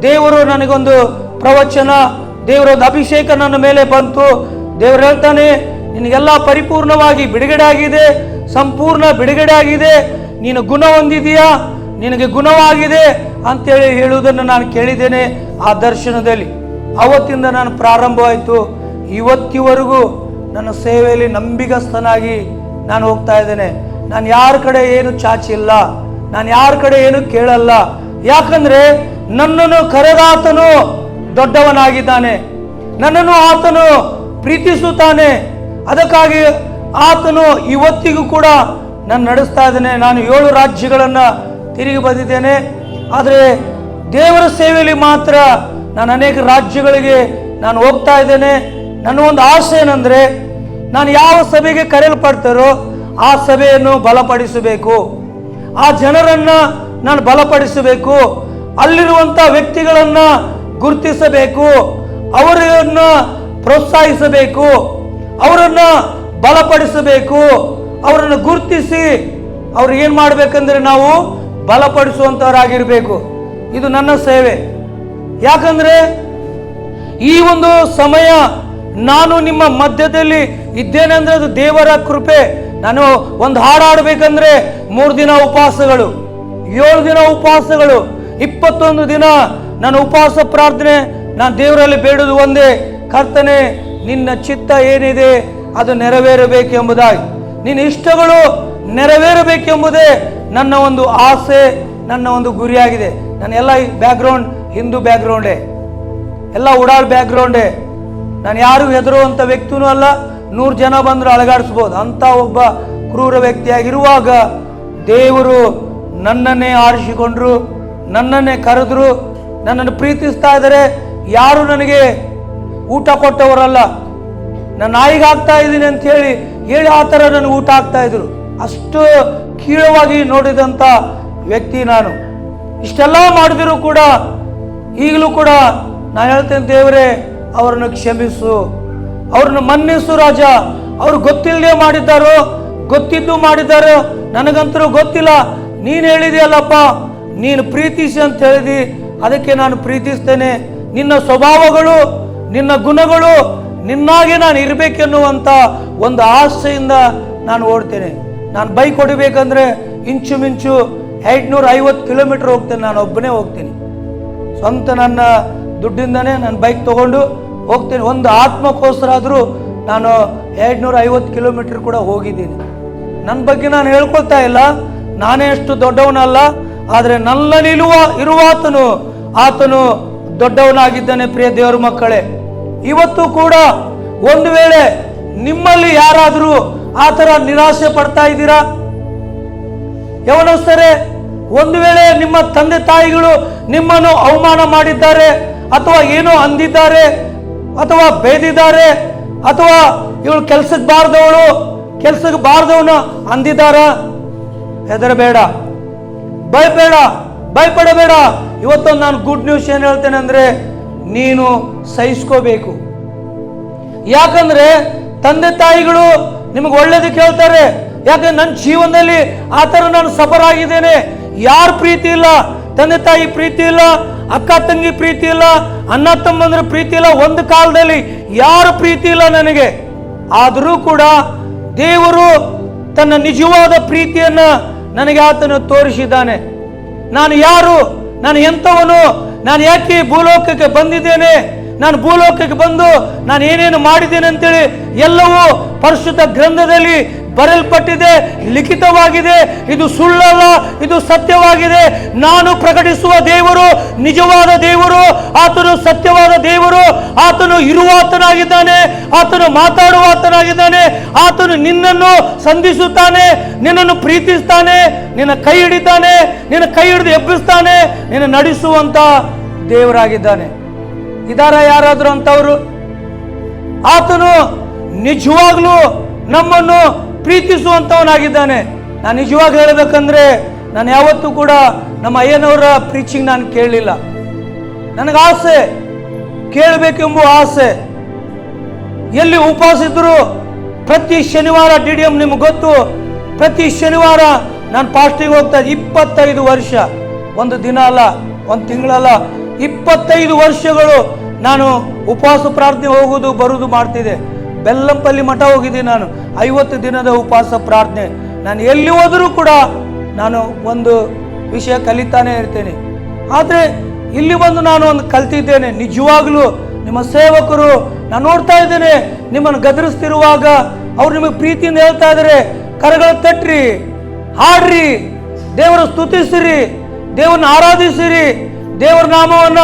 ದೇವರು ನನಗೊಂದು ಪ್ರವಚನ, ದೇವರೊಂದು ಅಭಿಷೇಕ ನನ್ನ ಮೇಲೆ ಬಂತು. ದೇವರು ಹೇಳ್ತಾನೆ, ನಿನಗೆಲ್ಲ ಪರಿಪೂರ್ಣವಾಗಿ ಬಿಡುಗಡೆ ಆಗಿದೆ, ಸಂಪೂರ್ಣ ಬಿಡುಗಡೆ ಆಗಿದೆ, ನೀನು ಗುಣ ಹೊಂದಿದೀಯಾ, ನಿನಗೆ ಗುಣವಾಗಿದೆ ಅಂತೇಳಿ ಹೇಳುವುದನ್ನು ನಾನು ಕೇಳಿದ್ದೇನೆ ಆ ದರ್ಶನದಲ್ಲಿ. ಅವತ್ತಿಂದ ನಾನು ಪ್ರಾರಂಭವಾಯಿತು. ಇವತ್ತಿವರೆಗೂ ನನ್ನ ಸೇವೆಯಲ್ಲಿ ನಂಬಿಗಸ್ತನಾಗಿ ನಾನು ಹೋಗ್ತಾ ಇದ್ದೇನೆ. ನಾನು ಯಾರ ಕಡೆ ಏನು ಚಾಚಿಲ್ಲ, ನಾನು ಯಾರ ಕಡೆ ಏನು ಕೇಳಲ್ಲ. ಯಾಕಂದ್ರೆ ನನ್ನನ್ನು ಕರೆದಾತನು ದೊಡ್ಡವನಾಗಿದ್ದಾನೆ, ನನ್ನನ್ನು ಆತನು ಪ್ರೀತಿಸುತ್ತಾನೆ. ಅದಕ್ಕಾಗಿ ಆತನು ಇವತ್ತಿಗೂ ಕೂಡ ನಾನು ನಡೆಸ್ತಾ ಇದ್ದೇನೆ. ನಾನು 7 ರಾಜ್ಯಗಳನ್ನು ತಿರುಗಿ ಬಂದಿದ್ದೇನೆ. ಆದರೆ ದೇವರ ಸೇವೆಯಲ್ಲಿ ಮಾತ್ರ ನಾನು ಅನೇಕ ರಾಜ್ಯಗಳಿಗೆ ನಾನು ಹೋಗ್ತಾ ಇದ್ದೇನೆ. ನನ್ನ ಒಂದು ಆಸೆ ಏನಂದ್ರೆ, ನಾನು ಯಾವ ಸಭೆಗೆ ಕರೆಯಲ್ಪಡ್ತಾರೋ ಆ ಸಭೆಯನ್ನು ಬಲಪಡಿಸಬೇಕು, ಆ ಜನರನ್ನ ನಾನು ಬಲಪಡಿಸಬೇಕು, ಅಲ್ಲಿರುವಂಥ ವ್ಯಕ್ತಿಗಳನ್ನ ಗುರುತಿಸಬೇಕು, ಅವರನ್ನ ಪ್ರೋತ್ಸಾಹಿಸಬೇಕು, ಅವರನ್ನ ಬಲಪಡಿಸಬೇಕು, ಅವರನ್ನು ಗುರುತಿಸಿ ಅವ್ರು ಏನು ಮಾಡಬೇಕಂದ್ರೆ ನಾವು ಬಲಪಡಿಸುವಂಥವರಾಗಿರಬೇಕು. ಇದು ನನ್ನ ಸೇವೆ. ಯಾಕಂದ್ರೆ ಈ ಒಂದು ಸಮಯ ನಾನು ನಿಮ್ಮ ಮಧ್ಯದಲ್ಲಿ ಇದ್ದೇನೆ ಅಂದ್ರೆ ಅದು ದೇವರ ಕೃಪೆ. ನಾನು ಒಂದು ಹಾಡು ಹಾಡಬೇಕಂದ್ರೆ 3 ದಿನ ಉಪವಾಸಗಳು, 7 ದಿನ ಉಪವಾಸಗಳು, 21 ದಿನ ನಾನು ಉಪವಾಸ ಪ್ರಾರ್ಥನೆ. ನಾನು ದೇವರಲ್ಲಿ ಬೇಡುವುದು ಒಂದೇ, ಕರ್ತನೆ ನಿನ್ನ ಚಿತ್ತ ಏನಿದೆ ಅದು ನೆರವೇರಬೇಕೆಂಬುದಾಗಿ, ನಿನ್ನ ಇಷ್ಟಗಳು ನೆರವೇರಬೇಕೆಂಬುದೇ ನನ್ನ ಒಂದು ಆಸೆ, ನನ್ನ ಒಂದು ಗುರಿಯಾಗಿದೆ. ನನ್ನ ಎಲ್ಲ ಬ್ಯಾಕ್ಗ್ರೌಂಡ್ ಹಿಂದೂ ಬ್ಯಾಕ್ಗ್ರೌಂಡೇ, ಎಲ್ಲ ಉಡಾಳ್ ಬ್ಯಾಕ್ಗ್ರೌಂಡೇ. ನಾನು ಯಾರು ಹೆದರುವಂಥ ವ್ಯಕ್ತಿನೂ ಅಲ್ಲ. 100 ಜನ ಬಂದರೂ ಅಳಗಾಡಿಸ್ಬೋದು ಅಂತ ಒಬ್ಬ ಕ್ರೂರ ವ್ಯಕ್ತಿಯಾಗಿರುವಾಗ ದೇವರು ನನ್ನನ್ನೇ ಆರಿಸಿಕೊಂಡ್ರು, ನನ್ನನ್ನೇ ಕರೆದ್ರು, ನನ್ನನ್ನು ಪ್ರೀತಿಸ್ತಾ ಇದ್ದಾರೆ. ಯಾರು ನನಗೆ ಊಟ ಕೊಟ್ಟವರಲ್ಲ. ನಾನು ನಾಯಿಗೆ ಆಗ್ತಾ ಇದ್ದೀನಿ ಅಂತ ಹೇಳಿ ಆ ಥರ ನನಗೆ ಊಟ ಆಗ್ತಾ ಇದ್ರು. ಅಷ್ಟು ಕೀಳವಾಗಿ ನೋಡಿದಂಥ ವ್ಯಕ್ತಿ ನಾನು. ಇಷ್ಟೆಲ್ಲ ಮಾಡಿದರೂ ಕೂಡ ಈಗಲೂ ಕೂಡ ನಾನು ಹೇಳ್ತೇನೆ, ದೇವರೇ ಅವರನ್ನು ಕ್ಷಮಿಸು, ಅವ್ರನ್ನ ಮನ್ನಿಸು ರಾಜ. ಅವ್ರು ಗೊತ್ತಿಲ್ಲದೆ ಮಾಡಿದ್ದಾರೋ ಗೊತ್ತಿದ್ದು ಮಾಡಿದ್ದಾರೋ ನನಗಂತರೂ ಗೊತ್ತಿಲ್ಲ. ನೀನು ಹೇಳಿದೆಯಲ್ಲಪ್ಪ, ನೀನು ಪ್ರೀತಿಸಿ ಅಂತ ಹೇಳಿದಿ, ಅದಕ್ಕೆ ನಾನು ಪ್ರೀತಿಸ್ತೇನೆ. ನಿನ್ನ ಸ್ವಭಾವಗಳು, ನಿನ್ನ ಗುಣಗಳು, ನಿನ್ನಾಗೆ ನಾನು ಇರಬೇಕೆನ್ನುವಂಥ ಒಂದು ಆಸೆಯಿಂದ ನಾನು ಓಡ್ತೇನೆ. ನಾನು ಬೈಕ್ ಹೊಡಿಬೇಕಂದ್ರೆ ಇಂಚುಮಿಂಚು 850 ಕಿಲೋಮೀಟರ್ ಹೋಗ್ತೇನೆ. ನಾನು ಒಬ್ಬನೇ ಹೋಗ್ತೀನಿ, ಸ್ವಂತ ನನ್ನ ದುಡ್ಡಿಂದನೇ ನಾನು ಬೈಕ್ ತೊಗೊಂಡು ಹೋಗ್ತೇನೆ. ಒಂದು ಆತ್ಮಕ್ಕೋಸ್ಕರ ಆದರೂ ನಾನು 850 ಕಿಲೋಮೀಟರ್ ಕೂಡ ಹೋಗಿದ್ದೀನಿ. ನನ್ನ ಬಗ್ಗೆ ನಾನು ಹೇಳ್ಕೊಳ್ತಾ ಇಲ್ಲ, ನಾನೇ ಅಷ್ಟು ದೊಡ್ಡವನಲ್ಲ. ಆದರೆ ನನ್ನಲ್ಲಿ ಇರುವಾತನು ಆತನು ದೊಡ್ಡವನಾಗಿದ್ದಾನೆ. ಪ್ರಿಯ ದೇವರ ಮಕ್ಕಳೇ, ಇವತ್ತು ಕೂಡ ಒಂದು ವೇಳೆ ನಿಮ್ಮಲ್ಲಿ ಯಾರಾದರೂ ಆ ಥರ ನಿರಾಶೆ ಪಡ್ತಾ ಇದ್ದೀರಾ? ಯವನಸ್ಥರೇ, ಒಂದು ವೇಳೆ ನಿಮ್ಮ ತಂದೆ ತಾಯಿಗಳು ನಿಮ್ಮನ್ನು ಅವಮಾನ ಮಾಡಿದ್ದಾರೆ, ಅಥವಾ ಏನೋ ಅಂದಿದ್ದಾರೆ, ಅಥವಾ ಬೇದಿದ್ದಾರೆ, ಅಥವಾ ಇವಳು ಕೆಲ್ಸಕ್ಕೆ ಬಾರದವನು ಅಂದಿದ್ದಾರ, ಹೆದರಬೇಡ, ಭಯಪಡಬೇಡ. ಇವತ್ತೊಂದು ನಾನು ಗುಡ್ ನ್ಯೂಸ್ ಏನು ಹೇಳ್ತೇನೆ ಅಂದ್ರೆ, ನೀನು ಸಹಿಸ್ಕೋಬೇಕು. ಯಾಕಂದ್ರೆ ತಂದೆ ತಾಯಿಗಳು ನಿಮಗೆ ಒಳ್ಳೇದು ಕೇಳ್ತಾರೆ. ಯಾಕಂದ್ರೆ ನನ್ನ ಜೀವನದಲ್ಲಿ ಆ ಥರ ನಾನು ಸಫರ್ ಆಗಿದ್ದೇನೆ. ಯಾರ ಪ್ರೀತಿ ಇಲ್ಲ, ತಂದೆ ತಾಯಿ ಪ್ರೀತಿ ಇಲ್ಲ, ಅಕ್ಕ ತಂಗಿ ಪ್ರೀತಿ ಇಲ್ಲ, ಅಣ್ಣ ತಮ್ಮಂದ್ರ ಪ್ರೀತಿ ಇಲ್ಲ. ಒಂದು ಕಾಲದಲ್ಲಿ ಯಾರ ಪ್ರೀತಿ ಇಲ್ಲ ನನಗೆ. ಆದರೂ ಕೂಡ ದೇವರು ತನ್ನ ನಿಜವಾದ ಪ್ರೀತಿಯನ್ನ ನನಗೆ ಆತನು ತೋರಿಸಿದ್ದಾನೆ. ನಾನು ಯಾರು, ನಾನು ಎಂಥವನು, ನಾನು ಯಾಕೆ ಭೂಲೋಕಕ್ಕೆ ಬಂದಿದ್ದೇನೆ, ನಾನು ಭೂಲೋಕಕ್ಕೆ ಬಂದು ನಾನು ಏನೇನು ಮಾಡಿದ್ದೇನೆ ಅಂತೇಳಿ ಎಲ್ಲವೂ ಪರಿಶುದ್ಧ ಗ್ರಂಥದಲ್ಲಿ ಬರೆಯಲ್ಪಟ್ಟಿದೆ, ಲಿಖಿತವಾಗಿದೆ. ಇದು ಸುಳ್ಳಲ್ಲ, ಇದು ಸತ್ಯವಾಗಿದೆ. ನಾನು ಪ್ರಕಟಿಸುವ ದೇವರು ನಿಜವಾದ ದೇವರು, ಆತನು ಸತ್ಯವಾದ ದೇವರು, ಆತನು ಇರುವಾತನಾಗಿದ್ದಾನೆ, ಆತನು ಮಾತಾಡುವಾತನಾಗಿದ್ದಾನೆ. ಆತನು ನಿನ್ನನ್ನು ಸಂಧಿಸುತ್ತಾನೆ, ನಿನ್ನನ್ನು ಪ್ರೀತಿಸ್ತಾನೆ, ನಿನ್ನ ಕೈ ಹಿಡಿತಾನೆ, ನಿನ್ನ ಕೈ ಹಿಡಿದು ಎಬ್ಬಿಸ್ತಾನೆ, ನಿನ್ನ ನಡೆಸುವಂತ ದೇವರಾಗಿದ್ದಾನೆ. ಇದಾರ ಯಾರಾದರೂ ಅಂತವರು? ಆತನು ನಿಜವಾಗ್ಲೂ ನಮ್ಮನ್ನು ಪ್ರೀತಿಸುವಂತವನಾಗಿದ್ದಾನೆ. ನಾನು ನಿಜವಾಗಿ ಹೇಳಬೇಕಂದ್ರೆ, ನಾನು ಯಾವತ್ತೂ ಕೂಡ ನಮ್ಮ ಅಯ್ಯನವರ ಪ್ರೀಚಿಂಗ್ ನಾನು ಕೇಳಲಿಲ್ಲ. ನನಗೆ ಆಸೆ, ಕೇಳಬೇಕೆಂಬ ಆಸೆ. ಎಲ್ಲಿ ಉಪವಾಸ ಇದ್ರು ಪ್ರತಿ ಶನಿವಾರ DDM ನಿಮ್ಗೆ ಗೊತ್ತು, ಪ್ರತಿ ಶನಿವಾರ ನಾನು ಫಾಸ್ಟಿಂಗ್ ಹೋಗ್ತಾ ಇದ್ದೆ. 25 ವರ್ಷ, ಒಂದು ದಿನ ಅಲ್ಲ, ಒಂದು ತಿಂಗಳಲ್ಲ, 25 ವರ್ಷಗಳು ನಾನು ಉಪವಾಸ ಪ್ರಾರ್ಥನೆ ಹೋಗುವುದು ಬರುವುದು ಮಾಡ್ತಿದ್ದೆ. ಬೆಲ್ಲಂಪಲ್ಲಿ ಮಠ ಹೋಗಿದ್ದೀನಿ ನಾನು, 50 ದಿನದ ಉಪವಾಸ ಪ್ರಾರ್ಥನೆ. ನಾನು ಎಲ್ಲಿ ಹೋದರೂ ಕೂಡ ನಾನು ಒಂದು ವಿಷಯ ಕಲಿತಾನೆ ಇರ್ತೇನೆ. ಆದರೆ ಇಲ್ಲಿ ಬಂದು ನಾನು ಒಂದು ಕಲ್ತಿದ್ದೇನೆ. ನಿಜವಾಗ್ಲೂ ನಿಮ್ಮ ಸೇವಕರು ನಾನು ನೋಡ್ತಾ ಇದ್ದೇನೆ, ನಿಮ್ಮನ್ನು ಗದರಿಸ್ತಿರುವಾಗ ಅವ್ರು ನಿಮಗೆ ಪ್ರೀತಿಯಿಂದ ಹೇಳ್ತಾ ಇದ್ದಾರೆ, ಕರಗಳ ತಟ್ರಿ, ಹಾಡ್ರಿ, ದೇವರ ಸ್ತುತಿಸಿರಿ, ದೇವರನ್ನ ಆರಾಧಿಸಿರಿ, ದೇವರ ನಾಮವನ್ನ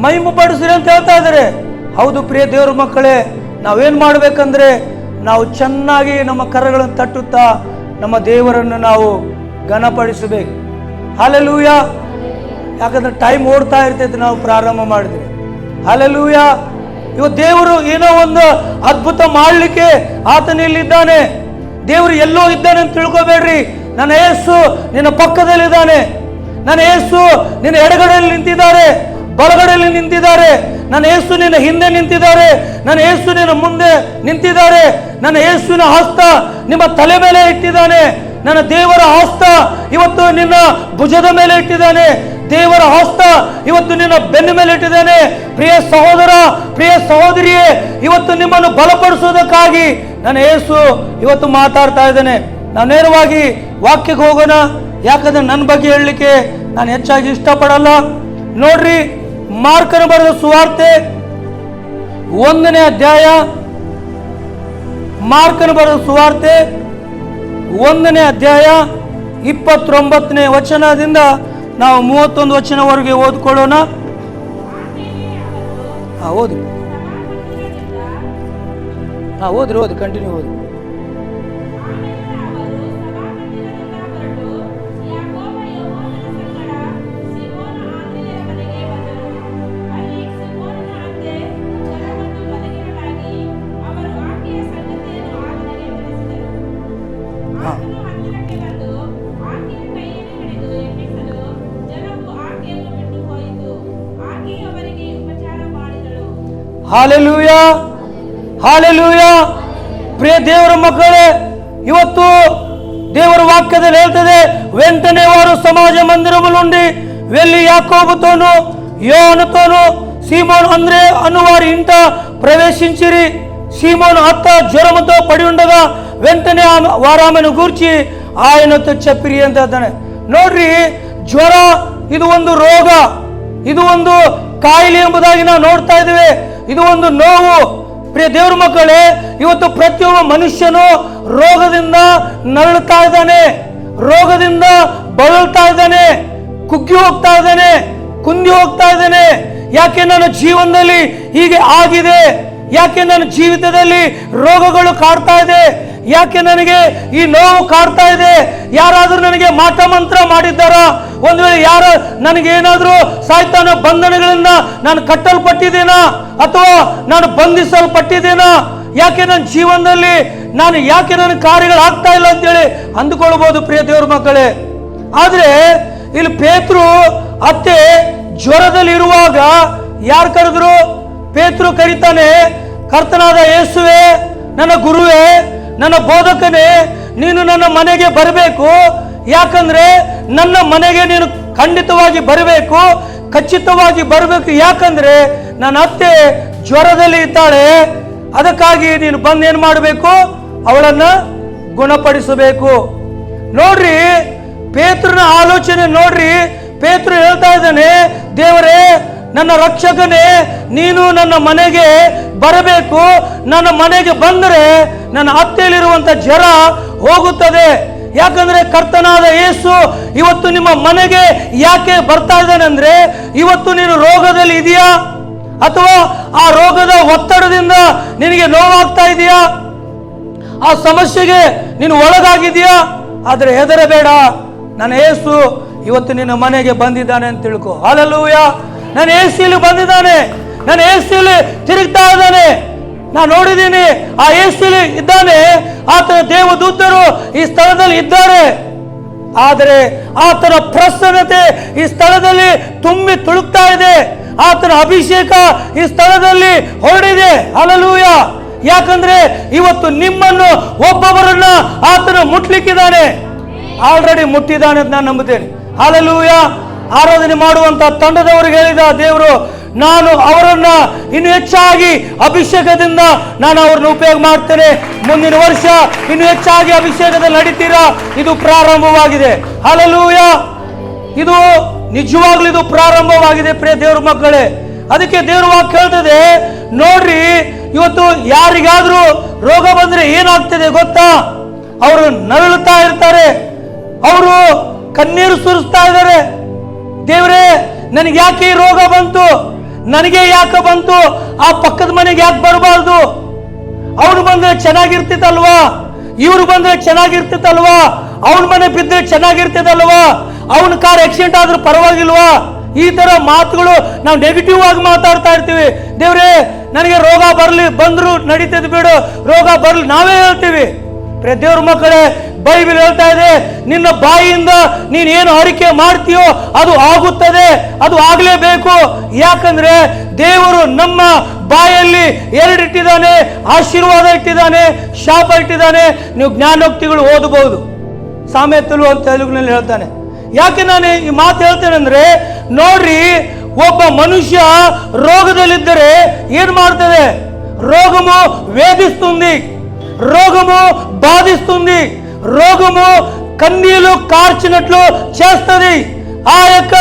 ಮಹಿಮೆಪಡಿಸಿರಿ ಅಂತ ಹೇಳ್ತಾ ಇದ್ದಾರೆ. ಹೌದು ಪ್ರಿಯ ದೇವರ ಮಕ್ಕಳೇ, ನಾವೇನು ಮಾಡಬೇಕಂದ್ರೆ ನಾವು ಚೆನ್ನಾಗಿ ನಮ್ಮ ಕರಗಳನ್ನು ತಟ್ಟುತ್ತಾ ನಮ್ಮ ದೇವರನ್ನು ನಾವು ಘನಪಡಿಸಬೇಕು. ಹಲ್ಲೆಲೂಯಾ. ಯಾಕಂದ್ರೆ ಟೈಮ್ ಓಡ್ತಾ ಇರ್ತೈತೆ, ನಾವು ಪ್ರಾರಂಭ ಮಾಡಿದ್ವಿ. ಹಲ್ಲೆಲೂಯಾ. ಇವತ್ತು ದೇವರು ಏನೋ ಒಂದು ಅದ್ಭುತ ಮಾಡಲಿಕ್ಕೆ ಆತನಿಲ್ಲಿದ್ದಾನೆ. ದೇವರು ಎಲ್ಲೋ ಇದ್ದಾನೆ ಅಂತ ತಿಳ್ಕೊಬೇಡ್ರಿ. ನನ್ನ ಯೇಸು ನಿನ್ನ ಪಕ್ಕದಲ್ಲಿದ್ದಾನೆ, ನನ್ನ ಯೇಸು ನಿನ್ನ ಎಡಗಡೆಯಲ್ಲಿ ನಿಂತಿದ್ದಾರೆ, ಬಲಗಡೆಯಲ್ಲಿ ನಿಂತಿದ್ದಾರೆ. ನನ್ನ ಯೇಸು ನಿನ್ನ ಹಿಂದೆ ನಿಂತಿದ್ದಾರೆ, ನನ್ನ ಯೇಸು ನಿನ್ನ ಮುಂದೆ ನಿಂತಿದ್ದಾರೆ. ನನ್ನ ಯೇಸುವಿನ ಹಸ್ತ ನಿಮ್ಮ ತಲೆ ಮೇಲೆ ಇಟ್ಟಿದ್ದಾನೆ. ನನ್ನ ದೇವರ ಹಸ್ತ ಇವತ್ತು ನಿನ್ನ ಭುಜದ ಮೇಲೆ ಇಟ್ಟಿದ್ದಾನೆ. ದೇವರ ಹಸ್ತ ಇವತ್ತು ನಿನ್ನ ಬೆನ್ನ ಮೇಲೆ ಇಟ್ಟಿದ್ದಾನೆ. ಪ್ರಿಯ ಸಹೋದರ, ಪ್ರಿಯ ಸಹೋದರಿಯೇ, ಇವತ್ತು ನಿಮ್ಮನ್ನು ಬಲಪಡಿಸೋದಕ್ಕಾಗಿ ನನ್ನ ಯೇಸು ಇವತ್ತು ಮಾತಾಡ್ತಾ ಇದ್ದಾನೆ. ನಾವು ನೇರವಾಗಿ ವಾಕ್ಯಕ್ಕೆ ಹೋಗೋಣ. ಯಾಕಂದ್ರೆ ನನ್ನ ಬಗ್ಗೆ ಹೇಳಲಿಕ್ಕೆ ನಾನು ಹೆಚ್ಚಾಗಿ ಇಷ್ಟಪಡಲ್ಲ. ನೋಡ್ರಿ, ಮಾರ್ಕನ ಬರೆದ ಸುವಾರ್ತೆ 1ನೇ ಅಧ್ಯಾಯ, ಮಾರ್ಕನ ಬರೆದ ಸುವಾರ್ತೆ 1ನೇ ಅಧ್ಯಾಯ 29ನೇ ವಚನದಿಂದ ನಾವು 31 ವಚನವರೆಗೆ ಓದ್ಕೊಳ್ಳೋಣ. ಓದಿ, ಓದ್ರಿ, ಕಂಟಿನ್ಯೂ ಓದಿ. Hallelujah, hallelujah. ಪ್ರಿಯ ದೇವರ ಮಕ್ಕಳೇ, ಇವತ್ತು ದೇವರ ವಾಕ್ಯದಲ್ಲಿ ಹೇಳ್ತದೆ, వెంటనే వారు సమాజ మందిరము నుండి వెళ్ళి యాకోబుతోను యోహానుతోను సీమోను అంద్రే అనువారి ఇంట ప్రవేశించిరి. సీమోను అత్త జ్వరముతో పడి ఉండగా వెంటనే వారు ఆమెను గూర్చి ఆయనతో చెప్పిರಿ ಅಂತ ಅಂತಾನೆ. ನೋಡ್ರಿ, ಜ್ವರ ಇದು ಒಂದು ರೋಗ, ಇದು ಒಂದು ಕಾಯಿಲೆ ಎಂಬುದಾಗಿ ನಾವು ನೋಡ್ತಾ ಇದ್ದೇವೆ. ಇದು ಒಂದು ನೋವು. ಪ್ರಿಯ ದೇವರ ಮಕ್ಕಳೇ, ಇವತ್ತು ಪ್ರತಿಯೊಬ್ಬ ಮನುಷ್ಯನು ರೋಗದಿಂದ ನರಳುತ್ತಾ ಇದ್ದಾನೆ, ರೋಗದಿಂದ ಬಳಲ್ತಾ ಇದ್ದಾನೆ, ಕುಗ್ಗಿ ಹೋಗ್ತಾ ಇದ್ದಾನೆ, ಕುಂದಿ ಹೋಗ್ತಾ ಇದ್ದಾನೆ. ಯಾಕೆ ನನ್ನ ಜೀವನದಲ್ಲಿ ಹೀಗೆ ಆಗಿದೆ? ಯಾಕೆ ನನ್ನ ಜೀವಿತದಲ್ಲಿ ರೋಗಗಳು ಕಾಡ್ತಾ ಇದೆ? ಯಾಕೆ ನನಗೆ ಈ ನೋವು ಕಾಡ್ತಾ ಇದೆ? ಯಾರಾದರೂ ನನಗೆ ಮಾಟ ಮಂತ್ರ ಮಾಡಿದ್ದಾರಾ? ಒಂದು ವೇಳೆ ಯಾರು ನನಗೇನಾದರೂ ಸಾಯ್ತಾನ ಬಂಧನಗಳಿಂದ ನಾನು ಕಟ್ಟಲ್ಪಟ್ಟಿದ್ದೇನಾ, ಅಥವಾ ನಾನು ಬಂಧಿಸಲ್ಪಟ್ಟಿದ್ದೇನಾ? ಯಾಕೆ ನನ್ನ ಜೀವನದಲ್ಲಿ ಯಾಕೆ ನನ್ನ ಕಾರ್ಯಗಳು ಆಗ್ತಾ ಇಲ್ಲ ಅಂತೇಳಿ ಅಂದುಕೊಳ್ಬಹುದು ಪ್ರಿಯ ದೇವರ ಮಕ್ಕಳೇ. ಆದ್ರೆ ಇಲ್ಲಿ ಪೇತ್ರು ಅತ್ತೆ ಜ್ವರದಲ್ಲಿ ಇರುವಾಗ ಯಾರು ಕರೆದ್ರು? ಪೇತ್ರು ಕರೀತಾನೆ, ಕರ್ತನಾದ ಯೇಸುವೆ, ನನ್ನ ಗುರುವೇ, ನನ್ನ ಬೋಧಕನೇ, ನೀನು ನನ್ನ ಮನೆಗೆ ಬರಬೇಕು. ಯಾಕಂದ್ರೆ ನನ್ನ ಮನೆಗೆ ನೀನು ಖಂಡಿತವಾಗಿ ಬರಬೇಕು, ಖಚಿತವಾಗಿ ಬರಬೇಕು. ಯಾಕಂದ್ರೆ ನನ್ನ ಅತ್ತೆ ಜ್ವರದಲ್ಲಿ ಇದ್ದಾಳೆ, ಅದಕ್ಕಾಗಿ ನೀನು ಬಂದು ಏನು ಮಾಡಬೇಕು? ಅವಳನ್ನ ಗುಣಪಡಿಸಬೇಕು. ನೋಡ್ರಿ, ಪೇತ್ರನ ಆಲೋಚನೆ ನೋಡ್ರಿ. ಪೇತ್ರ ಹೇಳ್ತಾ ಇದ್ದಾನೆ, ದೇವರೇ, ನನ್ನ ರಕ್ಷಕನೇ, ನೀನು ನನ್ನ ಮನೆಗೆ ಬರಬೇಕು. ನನ್ನ ಮನೆಗೆ ಬಂದರೆ ನನ್ನ ಅತ್ತೆಯಲ್ಲಿರುವಂಥ ಜ್ವರ ಹೋಗುತ್ತದೆ. ಯಾಕಂದ್ರೆ ಕರ್ತನಾದ ಯೇಸು ಇವತ್ತು ನಿಮ್ಮ ಮನೆಗೆ ಯಾಕೆ ಬರ್ತಾ ಇದ್ದಾನೆ ಅಂದ್ರೆ, ಇವತ್ತು ನೀನು ರೋಗದಲ್ಲಿ ಇದೆಯಾ, ಅಥವಾ ಆ ರೋಗದ ಒತ್ತಡದಿಂದ ನಿನಗೆ ನೋವಾಗ್ತಾ ಇದೆಯಾ, ಆ ಸಮಸ್ಯೆಗೆ ನೀನು ಒಳಗಾಗಿದೆಯಾ? ಆದರೆ ಹೆದರಬೇಡ, ನನ್ನ ಯೇಸು ಇವತ್ತು ನಿನ್ನ ಮನೆಗೆ ಬಂದಿದ್ದಾನೆ ಅಂತ ತಿಳ್ಕೊ. ಹಲ್ಲೆಲೂಯಾ. ನನ್ನ ಯೇಸು ಇಲ್ಲಿ ಬಂದಿದ್ದಾನೆ, ನನ್ನ ಯೇಸು ಇಲ್ಲಿ ತಿರುಗ್ತಾ ಇದ್ದಾನೆ. ನಾನು ನೋಡಿದ್ದೀನಿ, ಆ ಯೇಸು ಇಲ್ಲಿ ಇದ್ದಾನೆ. ಆತನ ದೇವದೂತರು ಈ ಸ್ಥಳದಲ್ಲಿ ಇದ್ದಾರೆ. ಆದರೆ ಆತನ ಪ್ರಸನ್ನತೆ ಈ ಸ್ಥಳದಲ್ಲಿ ತುಂಬಿ ತುಳುಕ್ತಾ ಇದೆ. ಆತನ ಅಭಿಷೇಕ ಈ ಸ್ಥಳದಲ್ಲಿ ಹೊರಡಿದೆ. ಹಲ್ಲೆಲೂಯಾ. ಯಾಕಂದ್ರೆ ಇವತ್ತು ನಿಮ್ಮನ್ನು ಒಬ್ಬೊಬ್ಬರನ್ನ ಆತನ ಮುಟ್ಲಿಕ್ಕಿದ್ದಾನೆ. ಆಲ್ರೆಡಿ ಮುಟ್ಟಿದ್ದಾನೆ ಅಂತ ನಾನು ನಂಬುತ್ತೇನೆ. ಹಲ್ಲೆಲೂಯಾ. ಆರಾಧನೆ ಮಾಡುವಂತ ತಂಡದವರಿಗೆ ಹೇಳಿದ ದೇವರು, ನಾನು ಅವರನ್ನ ಇನ್ನು ಹೆಚ್ಚಾಗಿ ಅಭಿಷೇಕದಿಂದ ನಾನು ಅವ್ರನ್ನ ಉಪಯೋಗ ಮಾಡ್ತೇನೆ. ಮುಂದಿನ ವರ್ಷ ಇನ್ನು ಹೆಚ್ಚಾಗಿ ಅಭಿಷೇಕದಲ್ಲಿ ನಡೀತೀರಾ. ಇದು ಪ್ರಾರಂಭವಾಗಿದೆ. ಹಲ್ಲೆಲೂಯಾ. ಇದು ನಿಜವಾಗ್ಲೂ ಇದು ಪ್ರಾರಂಭವಾಗಿದೆ ಪ್ರಿಯ ದೇವ್ರ ಮಕ್ಕಳೇ. ಅದಕ್ಕೆ ದೇವ್ರ ವಾಕ್ಯ ಹೇಳ್ತದೆ, ನೋಡ್ರಿ, ಇವತ್ತು ಯಾರಿಗಾದ್ರೂ ರೋಗ ಬಂದ್ರೆ ಏನಾಗ್ತದೆ ಗೊತ್ತಾ? ಅವರು ನರಳುತ್ತಾ ಇರ್ತಾರೆ, ಅವರು ಕಣ್ಣೀರು ಸುರಿಸ್ತಾ ಇದ್ದಾರೆ. ದೇವರೇ, ನನಗೆ ಯಾಕೆ ಈ ರೋಗ ಬಂತು, ನನಗೆ ಯಾಕೆ ಬಂತು, ಆ ಪಕ್ಕದ ಮನೆಗೆ ಯಾಕೆ ಬರಬಾರ್ದು, ಅವನು ಬಂದ್ರೆ ಚೆನ್ನಾಗಿರ್ತಿತ್ತಲ್ವಾ, ಇವ್ರು ಬಂದ್ರೆ ಚೆನ್ನಾಗಿರ್ತಿತ್ತಲ್ವಾ, ಅವನ ಮನೆ ಬಿದ್ದರೆ ಚೆನ್ನಾಗಿರ್ತದಲ್ವಾ, ಅವನ ಕಾರ್ ಆಕ್ಸಿಡೆಂಟ್ ಆದ್ರೂ ಪರವಾಗಿಲ್ವಾ? ಈ ತರ ಮಾತುಗಳು ನಾವು ನೆಗೆಟಿವ್ ಆಗಿ ಮಾತಾಡ್ತಾ ಇರ್ತೀವಿ. ದೇವ್ರೇ, ನನಗೆ ರೋಗ ಬಂದ್ರು ನಡೀತದೆ ಬಿಡು, ರೋಗ ಬರ್ಲಿ ನಾವೇ ಹೇಳ್ತೀವಿ. ದೇವ್ರ ಮಕ್ಕಳೇ, ಬೈಬಲ್ ಹೇಳ್ತಾ ಇದೆ, ನಿನ್ನ ಬಾಯಿಯಿಂದ ನೀನು ಏನು ಅರಿಕೆ ಮಾಡ್ತೀಯೋ ಅದು ಆಗುತ್ತದೆ, ಅದು ಆಗಲೇಬೇಕು. ಯಾಕಂದ್ರೆ ದೇವರು ನಮ್ಮ ಬಾಯಲ್ಲಿ ಎರಡು ಇಟ್ಟಿದ್ದಾನೆ, ಆಶೀರ್ವಾದ ಇಟ್ಟಿದ್ದಾನೆ, ಶಾಪ ಇಟ್ಟಿದ್ದಾನೆ. ನೀವು ಜ್ಞಾನೋಕ್ತಿಗಳು ಓದಬಹುದು, ಸಾಮೆತಲು ಅಂತ ತೆಲುಗಿನಲ್ಲಿ ಹೇಳ್ತಾನೆ. ಯಾಕೆ ನಾನು ಈ ಮಾತು ಹೇಳ್ತೇನೆ ಅಂದ್ರೆ, ನೋಡ್ರಿ, ಒಬ್ಬ ಮನುಷ್ಯ ರೋಗದಲ್ಲಿದ್ದರೆ ಏನ್ ಮಾಡ್ತದೆ? రోగము వేధిస్తుంది, రోగము బాధిస్తుంది, రోగము కన్నీళ్లు కార్చినట్లు చేస్తుంది. ఆ యొక్క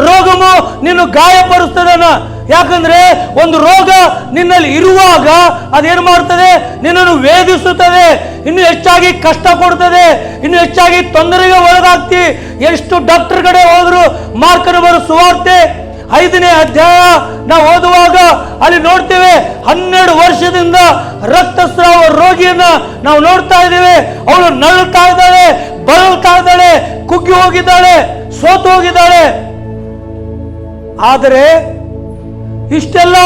రోగము నిన్ను గాయపరుస్తుందన్న. ಯಾಕಂದ್ರೆ ಒಂದು ರೋಗ ನಿನ್ನಲ್ಲಿ ಇರುವಾಗ ಅದೇನು ಮಾಡ್ತದೆ? ನಿನ್ನನ್ನು ವೇಧಿಸುತ್ತದೆ, ಇನ್ನು ಹೆಚ್ಚಾಗಿ ಕಷ್ಟ ಕೊಡ್ತದೆ, ಇನ್ನು ಹೆಚ್ಚಾಗಿ ತೊಂದರೆಗೆ ಒಳಗಾಗ್ತಿ. ಎಷ್ಟು ಡಾಕ್ಟರ್ ಕಡೆ ಹೋದ್ರು, ಮಾರ್ಕನ ಬರೋ ಸುವಾರ್ತೆ 5ನೇ ಅಧ್ಯಾಯ ನಾವು ಓದುವಾಗ ಅಲ್ಲಿ ನೋಡ್ತೇವೆ, 12 ವರ್ಷದಿಂದ ರಕ್ತಸ್ರಾವ ರೋಗಿಯನ್ನ ನಾವು ನೋಡ್ತಾ ಇದ್ದೇವೆ. ಅವಳು ನರಳುತ್ತಾ ಇದ್ದಾಳೆ, ಬಳಲ್ತಾ ಇದ್ದಾಳೆ, ಕುಗ್ಗಿ ಹೋಗಿದ್ದಾಳೆ, ಸೋತು ಹೋಗಿದ್ದಾಳೆ. ಆದರೆ ಇಷ್ಟೆಲ್ಲ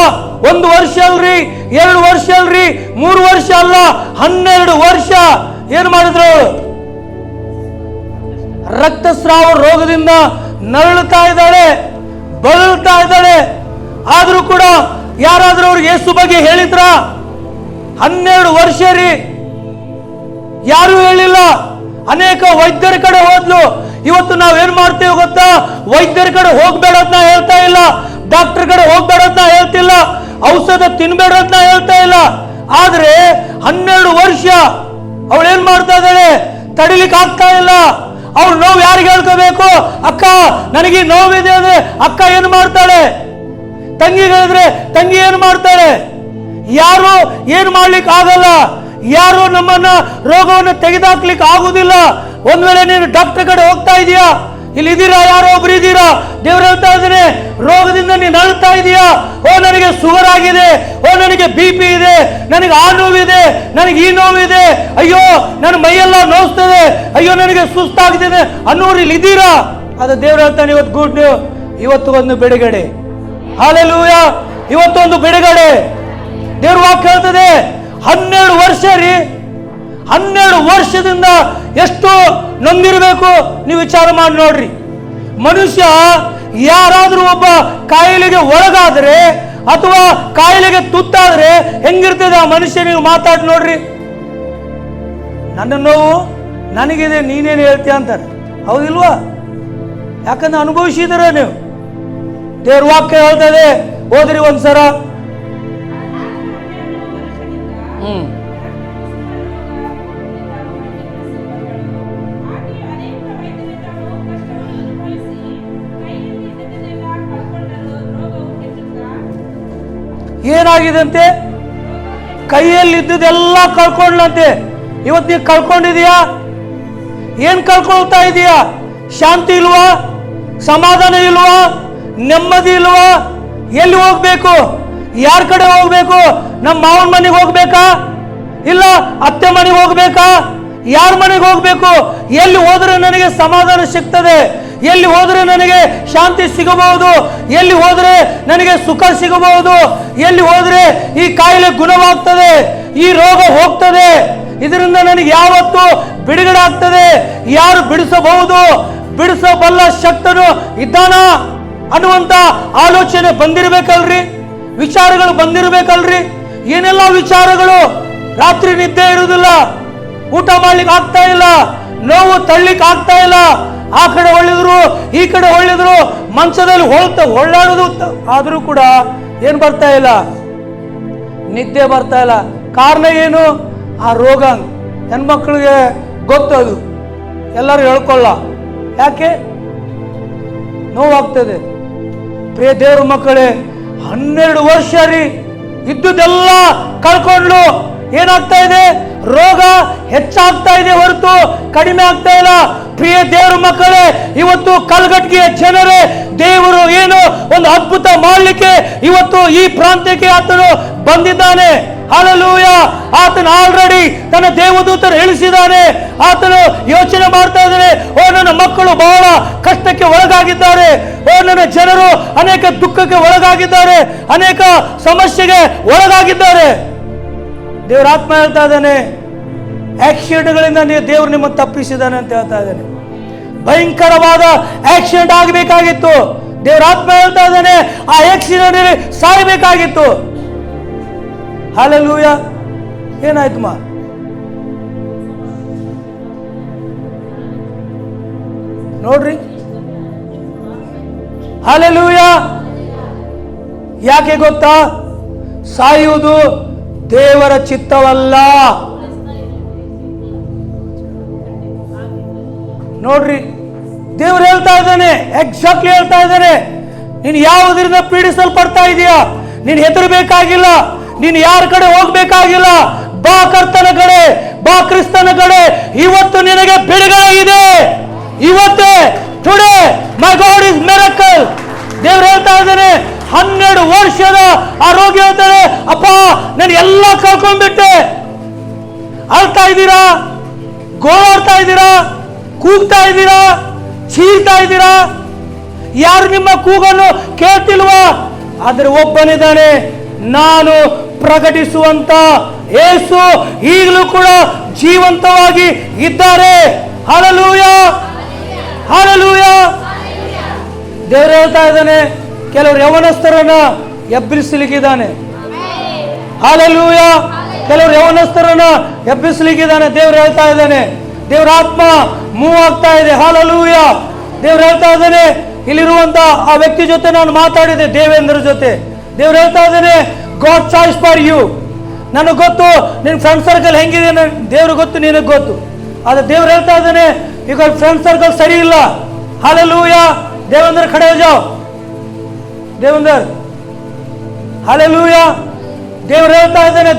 1 ವರ್ಷ ಅಲ್ರಿ, 2 ವರ್ಷ ಅಲ್ರಿ, 3 ವರ್ಷ ಅಲ್ಲ, 12 ವರ್ಷ ಏನು ಮಾಡಿದ್ರು? ರಕ್ತಸ್ರಾವ ರೋಗದಿಂದ ನರಳುತ್ತಾ ಇದ್ದಾಳೆ, ಬಳಲ್ತಾ ಇದ್ದಾಳೆ. ಆದ್ರೂ ಕೂಡ ಯಾರಾದ್ರೂ ಅವ್ರಿಗೆ ಯೇಸು ಬಗ್ಗೆ ಹೇಳಿದ್ರ? 12 ವರ್ಷ ರೀ, ಯಾರು ಹೇಳಿಲ್ಲ. ಅನೇಕ ವೈದ್ಯರ ಕಡೆ ಹೋದ್ಲು. ಇವತ್ತು ನಾವೇನ್ ಮಾಡ್ತೇವೆ ಗೊತ್ತಾ? ವೈದ್ಯರ ಕಡೆ ಹೋಗ್ಬೇಡ ಅಂತ ಹೇಳ್ತಾ ಇಲ್ಲ, ಡಾಕ್ಟರ್ ಕಡೆ ಹೋಗ್ಬೇಡ ಅಂತ ಹೇಳ್ತಿಲ್ಲ, ಔಷಧ ತಿನ್ಬೇಡ ಅಂತ ಹೇಳ್ತಾ ಇಲ್ಲ. ಆದ್ರೆ 12 ವರ್ಷ ಅವಳೇನ್ ಮಾಡ್ತಾ ಇದ್ದಾಳೆ? ತಡಿಲಿಕ್ಕೆ ಆಗ್ತಾ ಇಲ್ಲ. ಅವ್ಳು ನೋವು ಯಾರಿಗೆ ಹೇಳ್ಕೋಬೇಕು? ಅಕ್ಕ, ನನಗೆ ನೋವಿದೆ ಅಂದ್ರೆ ಅಕ್ಕ ಏನು ಮಾಡ್ತಾಳೆ? ತಂಗಿಗಳಿದ್ರೆ ತಂಗಿ ಏನು ಮಾಡ್ತಾಳೆ? ಯಾರು ಏನು ಮಾಡ್ಲಿಕ್ಕೆ ಆಗಲ್ಲ. ಯಾರು ನಮ್ಮನ್ನ ರೋಗವನ್ನು ತೆಗೆದಾಕ್ಲಿಕ್ಕೆ ಆಗುದಿಲ್ಲ. ಒಂದ್ ವೇಳೆ ನೀನು ಡಾಕ್ಟರ್ ಕಡೆ ಹೋಗ್ತಾ ಇದೀಯಾ, ಇಲ್ಲಿ ಇದೀರಾ, ಯಾರೋ ಒಬ್ರು ಇದ್ದೀರಾ, ದೇವ್ರು ಹೇಳ್ತಾ ಇದ್ದೇನೆ, ರೋಗದಿಂದ ನೀನು ನರಳ್ತಾ ಇದೀಯಾ. ಓ, ನನಗೆ ಶುಗರ್ ಆಗಿದೆ, ಓ ನನಗೆ BP ಇದೆ, ನನಗೆ ಆ ನೋವಿದೆ, ನನಗೆ ಈ ನೋವಿದೆ, ಅಯ್ಯೋ ನನ್ನ ಮೈಯೆಲ್ಲ ನೋಸ್ತದೆ, ಅಯ್ಯೋ ನನಗೆ ಸುಸ್ತಾಗ್ತಿದೆ ಅನ್ನೋರು ಇಲ್ಲಿ ಇದ್ದೀರಾ? ಅದು ದೇವ್ರು ಹೇಳ್ತಾನೆ, ಇವತ್ತು ಗುಡ್ ನ್ಯೂಸ್, ಇವತ್ತು ಒಂದು ಬಿಡುಗಡೆ. ಹಲ್ಲೆಲೂಯಾ. ಇವತ್ತೊಂದು ಬಿಡುಗಡೆ. ದೇವ್ರ ವಾಕ್ಯ ಹೇಳ್ತದೆ, 12 ವರ್ಷ ರೀ, 12 ವರ್ಷದಿಂದ ಎಷ್ಟು ನೊಂದಿರಬೇಕು ನೀವು ವಿಚಾರ ಮಾಡಿ ನೋಡ್ರಿ. ಮನುಷ್ಯ ಯಾರಾದ್ರೂ ಒಬ್ಬ ಕಾಯಿಲೆಗೆ ಒಳಗಾದ್ರೆ ಅಥವಾ ಕಾಯಿಲೆಗೆ ತುತ್ತಾದ್ರೆ ಹೆಂಗಿರ್ತದೆ ಆ ಮನುಷ್ಯ? ನೀವು ಮಾತಾಡಿ ನೋಡ್ರಿ. ನನ್ನ ನೋವು ನನಗಿದೆ, ನೀನೇನು ಹೇಳ್ತೀಯ ಅಂತಾರೆ. ಹೌದಿಲ್ವಾ? ಯಾಕಂದ್ರೆ ಅನುಭವಿಸಿದಾರ ನೀವು. ದೇವ್ರ ವಾಕ್ಯ ಹೇಳ್ತದೆ, ಓದ್ರಿ ಒಂದ್ಸರ. ಏನಾಗಿದಂತೆ? ಕೈಯಲ್ಲಿ ಇದ್ದುದೆಲ್ಲ ಕಳ್ಕೊಂಡ್ಲಂತೆ. ಇವತ್ತು ನೀವು ಕಳ್ಕೊಂಡಿದೀಯಾ? ಏನ್ ಕಳ್ಕೊಳ್ತಾ ಇದೀಯಾ? ಶಾಂತಿ ಇಲ್ವಾ? ಸಮಾಧಾನ ಇಲ್ವಾ? ನೆಮ್ಮದಿ ಇಲ್ವಾ? ಎಲ್ಲಿ ಹೋಗ್ಬೇಕು? ಯಾರ ಕಡೆ ಹೋಗ್ಬೇಕು? ನಮ್ಮ ಮಾವನ ಮನೆಗೆ ಹೋಗ್ಬೇಕಾ? ಇಲ್ಲ ಅತ್ತೆ ಮನೆಗೆ ಹೋಗ್ಬೇಕಾ? ಯಾರ ಮನೆಗೆ ಹೋಗ್ಬೇಕು? ಎಲ್ಲಿ ಹೋದ್ರೆ ನನಗೆ ಸಮಾಧಾನ ಸಿಗ್ತದೆ? ಎಲ್ಲಿ ಹೋದ್ರೆ ನನಗೆ ಶಾಂತಿ ಸಿಗಬಹುದು? ಎಲ್ಲಿ ಹೋದ್ರೆ ನನಗೆ ಸುಖ ಸಿಗಬಹುದು? ಎಲ್ಲಿ ಹೋದ್ರೆ ಈ ಕಾಯಿಲೆ ಗುಣವಾಗ್ತದೆ, ಈ ರೋಗ ಹೋಗ್ತದೆ, ಇದರಿಂದ ನನಗೆ ಯಾವತ್ತು ಬಿಡುಗಡೆ ಆಗ್ತದೆ? ಯಾರು ಬಿಡಿಸಬಹುದು? ಬಿಡಿಸಬಲ್ಲ ಶಕ್ತನು ಇದ್ದಾನ ಅನ್ನುವಂತ ಆಲೋಚನೆ ಬಂದಿರಬೇಕಲ್ರಿ, ವಿಚಾರಗಳು ಬಂದಿರಬೇಕಲ್ರಿ. ಏನೆಲ್ಲ ವಿಚಾರಗಳು, ರಾತ್ರಿ ನಿದ್ದೆ ಇರುವುದಿಲ್ಲ, ಊಟ ಮಾಡ್ಲಿಕ್ಕೆ ಆಗ್ತಾ ಇಲ್ಲ, ನೋವು ತಳ್ಳಿಕ್ ಆಗ್ತಾ ಇಲ್ಲ, ಆ ಕಡೆ ಹೊಳ್ಳಿದ್ರು ಈ ಕಡೆ ಹೊಳ್ಳಿದ್ರು, ಮಂಚದಲ್ಲಿ ಹೊಳ್ಳಾಡುದು, ಆದ್ರೂ ಕೂಡ ಏನ್ ಬರ್ತಾ ಇಲ್ಲ, ನಿದ್ದೆ ಬರ್ತಾ ಇಲ್ಲ. ಕಾರಣ ಏನು? ಆ ರೋಗ. ಹೆಣ್ಮಕ್ಳಿಗೆ ಗೊತ್ತದು, ಎಲ್ಲರೂ ಹೇಳ್ಕೊಳ್ಳ. ಯಾಕೆ? ನೋವಾಗ್ತದೆ. ಪ್ರಿಯ ದೇವ್ರ ಮಕ್ಕಳೇ, 12 ವರ್ಷ ರೀ ಇದ್ದುದೆಲ್ಲ ಕಳ್ಕೊಂಡ್ಲು. ಏನಾಗ್ತಾ ಇದೆ? ರೋಗ ಹೆಚ್ಚಾಗ್ತಾ ಇದೆ ಹೊರತು ಕಡಿಮೆ ಆಗ್ತಾ ಇಲ್ಲ. ಪ್ರಿಯ ದೇವ್ರ ಮಕ್ಕಳೇ, ಇವತ್ತು ಕಲ್ಗಟ್ಟಿಗೆಯ ಜನರೇ, ದೇವರು ಏನು ಒಂದು ಅದ್ಭುತ ಮಾಡಲಿಕ್ಕೆ ಇವತ್ತು ಈ ಪ್ರಾಂತ್ಯಕ್ಕೆ ಆತನು ಬಂದಿದ್ದಾನೆ. ಹಲ್ಲೆಲೂಯಾ! ಆತನು ಆಲ್ರೆಡಿ ತನ್ನ ದೇವದೂತರು ಇಳಿಸಿದ್ದಾನೆ. ಆತನು ಯೋಚನೆ ಮಾಡ್ತಾ ಇದ್ದಾನೆ, ಓ ನನ್ನ ಮಕ್ಕಳು ಬಹಳ ಕಷ್ಟಕ್ಕೆ ಒಳಗಾಗಿದ್ದಾರೆ, ಓ ನನ್ನ ಜನರು ಅನೇಕ ದುಃಖಕ್ಕೆ ಒಳಗಾಗಿದ್ದಾರೆ, ಅನೇಕ ಸಮಸ್ಯೆಗೆ ಒಳಗಾಗಿದ್ದಾರೆ. ದೇವರ ಆತ್ಮ ಹೇಳ್ತಾ ಇದ್ದಾನೆ, ಆಕ್ಸಿಡೆಂಟ್ಗಳಿಂದ ದೇವರು ನಿಮ್ಮನ್ನು ತಪ್ಪಿಸಿದ್ದಾನೆ ಅಂತ ಹೇಳ್ತಾ ಇದ್ದಾನೆ. ಭಯಂಕರವಾದ ಆಕ್ಸಿಡೆಂಟ್ ಆಗಬೇಕಾಗಿತ್ತು. ದೇವರ ಆತ್ಮ ಹೇಳ್ತಾ ಇದ್ದಾನೆ, ಆ ಆಕ್ಸಿಡೆಂಟ್ ಸಾಯಬೇಕಾಗಿತ್ತು. ಹಲ್ಲೆಲೂಯಾ! ಏನಾಯ್ತು ಮಾ? ನೋಡ್ರಿ, ಹಲ್ಲೆಲೂಯಾ! ಯಾಕೆ ಗೊತ್ತಾ? ಸಾಯುವುದು ದೇವರ ಚಿತ್ತವಲ್ಲ. ನೋಡ್ರಿ, ದೇವರು ಹೇಳ್ತಾ ಇದ್ದಾನೆ, ಎಕ್ಸಾಕ್ಟ್ಲಿ ಹೇಳ್ತಾ ಇದ್ದಾನೆ, ನೀನು ಯಾವುದರಿಂದ ಪೀಡಿಸಲ್ಪಡ್ತಾ ಇದೀಯಾ? ನೀನು ಹೆದರಬೇಕಾಗಿಲ್ಲ, ನೀನು ಯಾರ ಕಡೆ ಹೋಗ್ಬೇಕಾಗಿಲ್ಲ. ಬಾ ಕರ್ತನ ಕಡೆ, ಬಾ ಕ್ರಿಸ್ತನ ಕಡೆ. ಇವತ್ತು ನಿನಗೆ ಬಿಡುಗಡೆ ಇದೆ. ಇವತ್ತೇ, today my god is miracle. ದೇವರು ಹೇಳ್ತಾ ಇದ್ದಾನೆ, 12 ವರ್ಷದ ಆರೋಗ್ಯ ಹೇಳ್ತಾರೆ, ಅಪ್ಪ ನಾನು ಎಲ್ಲ ಕಳ್ಕೊಂಡ್ಬಿಟ್ಟೆ. ಅಳ್ತಾ ಇದ್ದೀರಾ, ಗೋಳಾಡ್ತಾ ಇದ್ದೀರಾ, ಕೂಗ್ತಾ ಇದ್ದೀರಾ, ಚೀರ್ತಾ ಇದ್ದೀರಾ. ಯಾರು ನಿಮ್ಮ ಕೂಗನ್ನು ಕೇಳ್ತಿಲ್ವಾ? ಆದ್ರೆ ಒಬ್ಬನಿದ್ದಾನೆ, ನಾನು ಪ್ರಕಟಿಸುವಂತ ಯೇಸು ಈಗಲೂ ಕೂಡ ಜೀವಂತವಾಗಿ ಇದ್ದಾರೆ. ಹಲ್ಲೆಲೂಯಾ! ಹಲ್ಲೆಲೂಯಾ! ದೇವರು ಹೇಳ್ತಾ ಇದ್ದಾನೆ, ಕೆಲವರು ಯೌವನಸ್ಥರನ್ನ ಎಬ್ಬಿಸಲಿಕ್ಕಿದ್ದಾನೆ. ಹಲ್ಲೆಲೂಯಾ! ಕೆಲವರು ಯೌವನಸ್ಥರನ್ನ ಎಬ್ಬಿಸಲಿಕ್ಕಿದ್ದಾನೆ. ದೇವರು ಹೇಳ್ತಾ ಇದ್ದಾನೆ, ದೇವರ ಆತ್ಮ ಮೂವ್ ಆಗ್ತಾ ಇದೆ. ಹಲ್ಲೆಲೂಯಾ! ದೇವರು ಹೇಳ್ತಾ ಇದ್ದಾನೆ, ಇಲ್ಲಿರುವಂತ ಆ ವ್ಯಕ್ತಿ ಜೊತೆ ನಾನು ಮಾತಾಡಿದೆ, ದೇವೇಂದ್ರ ಜೊತೆ. ದೇವ್ರು ಹೇಳ್ತಾ ಇದ್ದಾನೆ, ಗಾಡ್ ಚಾಯ್ಸ್ ಫಾರ್ ಯು. ನನಗೆ ಗೊತ್ತು ನಿನ್ನ ಫ್ರೆಂಡ್ ಸರ್ಕಲ್ ಹೆಂಗಿದೆ, ದೇವ್ರಿಗೆ ಗೊತ್ತು, ನಿನಗೆ ಗೊತ್ತು. ಆದ್ರೆ ದೇವ್ರು ಹೇಳ್ತಾ ಇದ್ದಾನೆ, ಈಗ ಫ್ರೆಂಡ್ ಸರ್ಕಲ್ ಸರಿ ಇಲ್ಲ. ಹಲ್ಲೆಲೂಯಾ! ದೇವೇಂದ್ರ ಖಡೆ ಜಾವ್, ದೇವೇಂದ್ರ. ಹಲ್ಲೆಲೂಯಾ! ದೇವ್ರು ಹೇಳ್ತಾ ಇದ್ದಾನೆ,